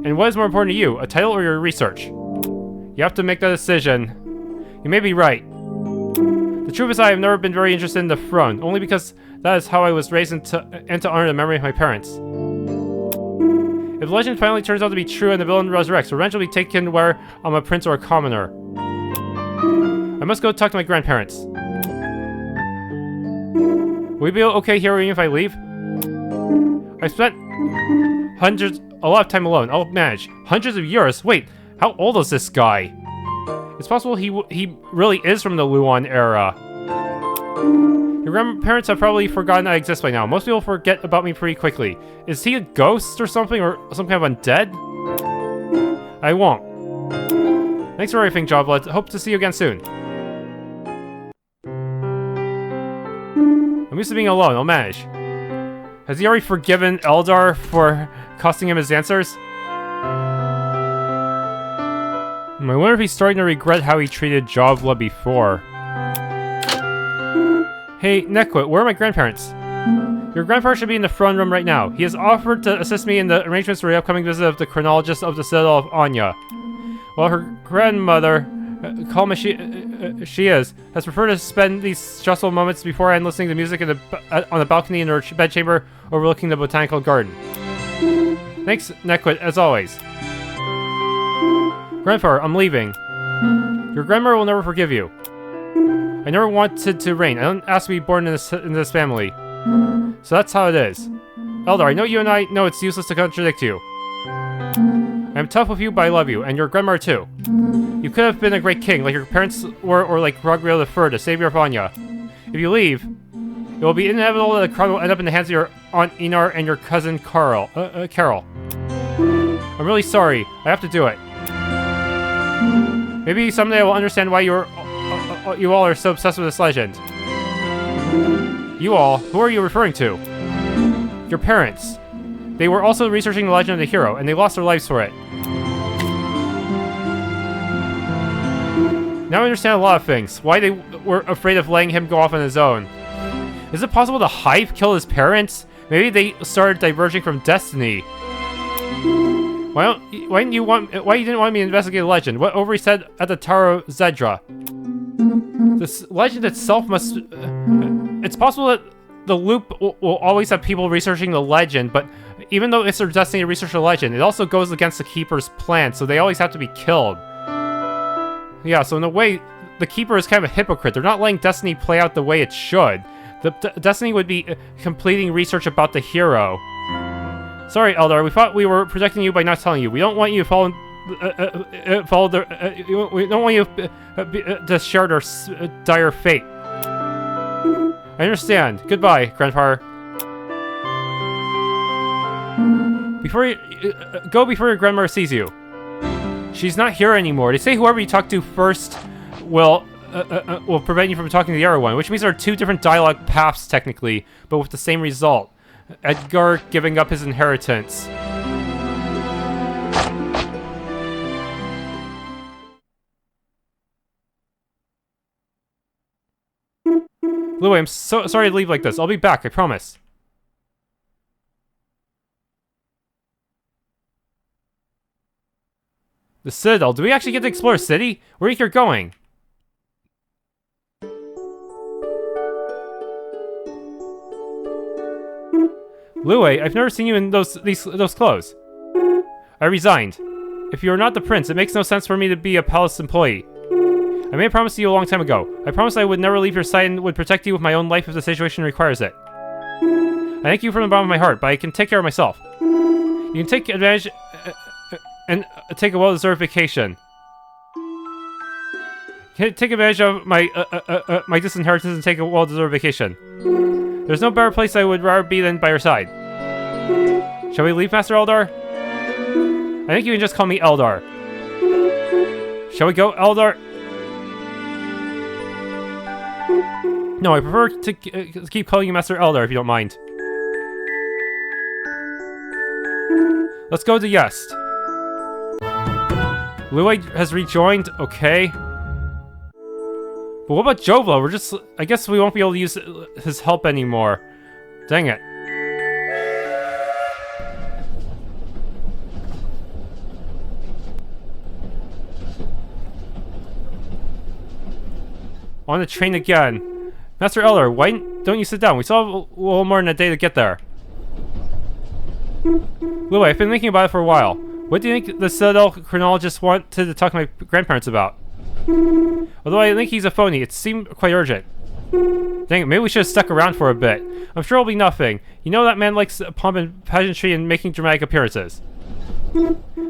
And what is more important to you, a title or your research? You have to make that decision. You may be right. The truth is I have never been very interested in the throne, only because that is how I was raised and to honor the memory of my parents. If the legend finally turns out to be true and the villain resurrects, revenge will be taken whether I'm a prince or a commoner. I must go talk to my grandparents. Will you be okay here even if I leave? I've spent a lot of time alone. I'll manage. Hundreds of years? Wait, how old is this guy? It's possible he really is from the Looan era. Your grandparents have probably forgotten I exist by now. Most people forget about me pretty quickly. Is he a ghost or something, or some kind of undead? I won't. Thanks for everything, Joblet. Hope to see you again soon. I'm used to being alone. I'll manage. Has he already forgiven Eldar for costing him his answers? I wonder if he's starting to regret how he treated Jovla before. Hey, Nequit, where are my grandparents? Your grandfather should be in the front room right now. He has offered to assist me in the arrangements for the upcoming visit of the chronologist of the Citadel of Onnya. While her grandmother, calm as she is, has preferred to spend these stressful moments beforehand listening to music on the balcony in her bedchamber overlooking the botanical garden. Thanks, Nequit, as always. Grandfather, I'm leaving. Your grandmother will never forgive you. I never wanted to reign. I didn't ask to be born in this family. So that's how it is. Eldar, I know you and I know it's useless to contradict you. I'm tough with you, but I love you, and your grandmother too. You could have been a great king, like your parents were, or like Rogriel III, the savior of Onnya. If you leave, it will be inevitable that the crown will end up in the hands of your Aunt Inar and your cousin Carol. I'm really sorry. I have to do it. Maybe someday I will understand why you all are so obsessed with this legend. You all? Who are you referring to? Your parents. They were also researching the legend of the hero, and they lost their lives for it. Now I understand a lot of things. Why they were afraid of letting him go off on his own. Is it possible the Hive killed his parents? Maybe they started diverging from destiny. Why you didn't want me to investigate the legend? What Overi said at the Tower of Zeddra. This legend itself must... it's possible that the loop will always have people researching the legend, but even though it's their destiny to research the legend, it also goes against the Keeper's plan, so they always have to be killed. Yeah, so in a way, the Keeper is kind of a hypocrite. They're not letting Destiny play out the way it should. Destiny would be completing research about the hero. Sorry, Eldar, we thought we were protecting you by not telling you. We don't want you to we don't want you to share their dire fate. I understand. Goodbye, Grandfather. Before your grandmother sees you. She's not here anymore. They say whoever you talk to first will prevent you from talking to the other one, which means there are two different dialogue paths technically, but with the same result. Edgar giving up his inheritance. Louis, I'm so sorry to leave like this. I'll be back, I promise. The Citadel. Do we actually get to explore a city? Where are you going? Looan, I've never seen you in those clothes. I resigned. If you are not the prince, it makes no sense for me to be a palace employee. I made a promise to you a long time ago. I promised I would never leave your side and would protect you with my own life if the situation requires it. I thank you from the bottom of my heart, but I can take care of myself. You can take advantage and take a well-deserved vacation. Take advantage of my my disinheritance and take a well-deserved vacation. There's no better place I would rather be than by your side. Shall we leave, Master Eldar? I think you can just call me Eldar. Shall we go, Eldar? No, I prefer to keep calling you Master Eldar if you don't mind. Let's go to Yest. Looan has rejoined, okay. But what about Jovla? I guess we won't be able to use his help anymore. Dang it. On the train again. Master Eldar, why don't you sit down? We still have a little more than a day to get there. Looan, I've been thinking about it for a while. What do you think the Citadel chronologist wanted to talk to my grandparents about? Although I think he's a phony, it seemed quite urgent. Dang it, maybe we should have stuck around for a bit. I'm sure it'll be nothing. You know that man likes pomp and pageantry and making dramatic appearances.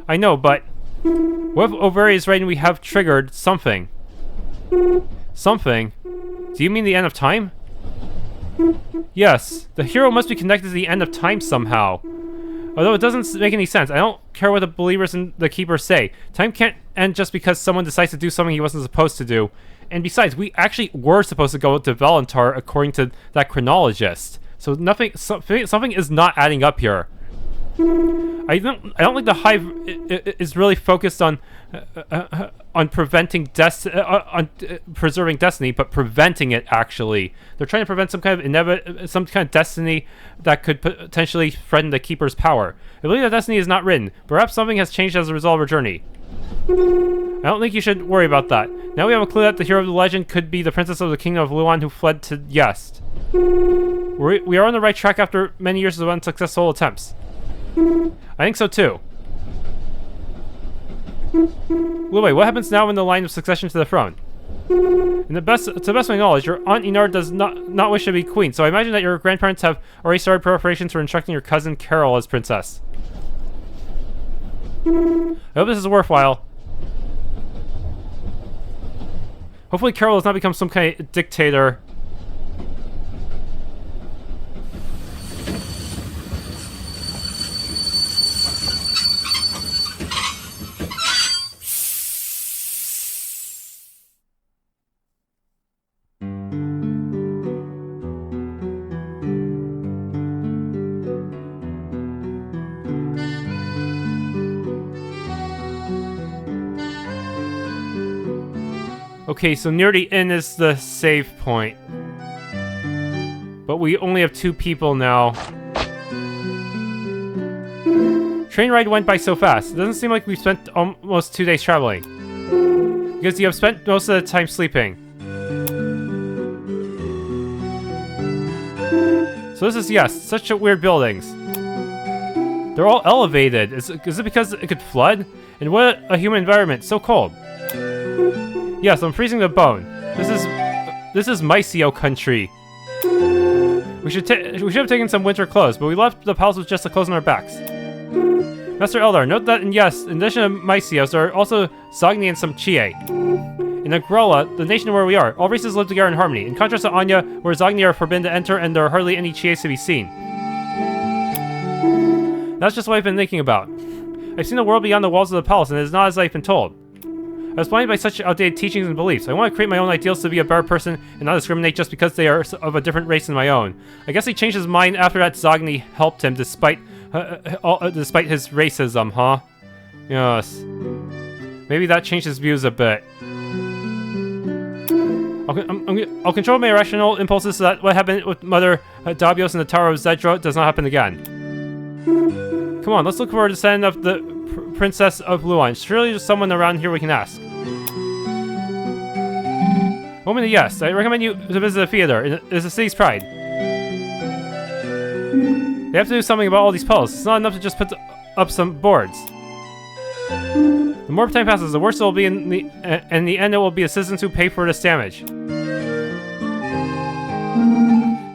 I know, but what if Overi is right and we have triggered something? Something? Do you mean the end of time? Yes, the hero must be connected to the end of time somehow. Although it doesn't make any sense. I don't care what the believers and the keepers say. Time can't end just because someone decides to do something he wasn't supposed to do. And besides, we actually were supposed to go to Valentar according to that chronologist. So something is not adding up here. I don't think the Hive is really focused on preventing preserving destiny, but preventing it. Actually, they're trying to prevent some kind of destiny that could potentially threaten the Keeper's power. I believe that destiny is not written. Perhaps something has changed as a result of our journey. I don't think you should worry about that. Now we have a clue that the hero of the legend could be the princess of the kingdom of Looan who fled to Yest. We are on the right track after many years of unsuccessful attempts. I think so too. Looan, what happens now in the line of succession to the throne? To the best of my knowledge, your aunt Inar does not wish to be queen, so I imagine that your grandparents have already started preparations for instructing your cousin Carol as princess. I hope this is worthwhile. Hopefully Carol does not become some kind of dictator. Okay, so near the inn is the save point. But we only have 2 people now. Train ride went by so fast. It doesn't seem like we've spent almost 2 days traveling. Because you have spent most of the time sleeping. So this is Yest. Such weird buildings. They're all elevated. Is it because it could flood? And what a human environment. So cold. Yes, I'm freezing the bone. This is Mycio country. We should have taken some winter clothes, but we left the palace with just the clothes on our backs. Master Eldar, note that in Yest, in addition to Mycios, there are also Zogni and some Chie. In Agrola, the nation where we are, all races live together in harmony. In contrast to Onnya, where Zogni are forbidden to enter and there are hardly any Chies to be seen. That's just what I've been thinking about. I've seen the world beyond the walls of the palace, and it is not as I've been told. I was blinded by such outdated teachings and beliefs. I want to create my own ideals to be a better person and not discriminate just because they are of a different race than my own. I guess he changed his mind after that Zogni helped him despite his racism, huh? Yes. Maybe that changed his views a bit. I'll control my irrational impulses so that what happened with Mother Dabyos in the Tower of Zeddra does not happen again. Come on, let's look for a descendant of the Princess of Looan. Surely there's someone around here we can ask. Woman, yes, I recommend you to visit the theater. It is the city's pride. They have to do something about all these puzzles. It's not enough to just put up some boards. The more time passes, the worse it will be in the end it will be the citizens who pay for this damage.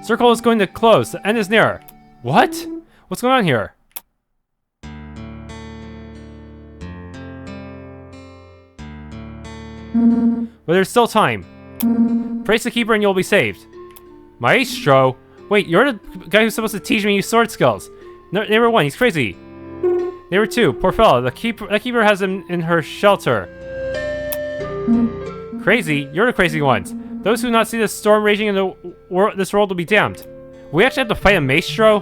Circle is going to close. The end is near. What? What's going on here? But there's still time. Praise the keeper and you'll be saved. Maestro? Wait, you're the guy who's supposed to teach me sword skills. Neighbor 1, he's crazy. Neighbor 2, poor fella. The keeper has him in her shelter. Crazy? You're the crazy ones. Those who not see the storm raging in this world will be damned. We actually have to fight a Maestro?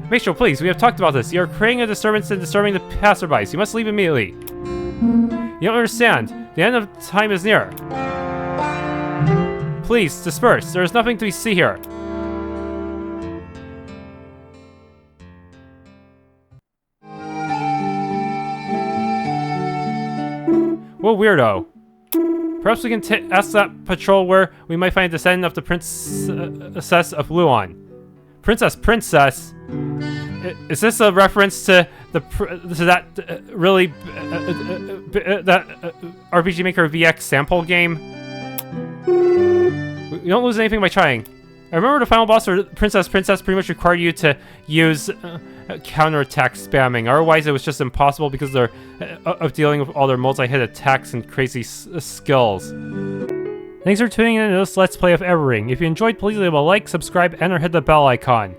Maestro, please, we have talked about this. You're creating a disturbance and disturbing the passerbys. You must leave immediately. You don't understand. The end of time is near. Please, disperse. There is nothing to see here. What weirdo. Perhaps we can ask that patrol where we might find a descendant of the princess of Looan. Princess? Is this a reference to that RPG Maker VX sample game? You don't lose anything by trying. I remember the final boss or Princess pretty much required you to use counterattack spamming. Otherwise, it was just impossible because of dealing with all their multi-hit attacks and crazy skills. Thanks for tuning in to this Let's Play of Overi. If you enjoyed, please leave a like, subscribe, and or hit the bell icon.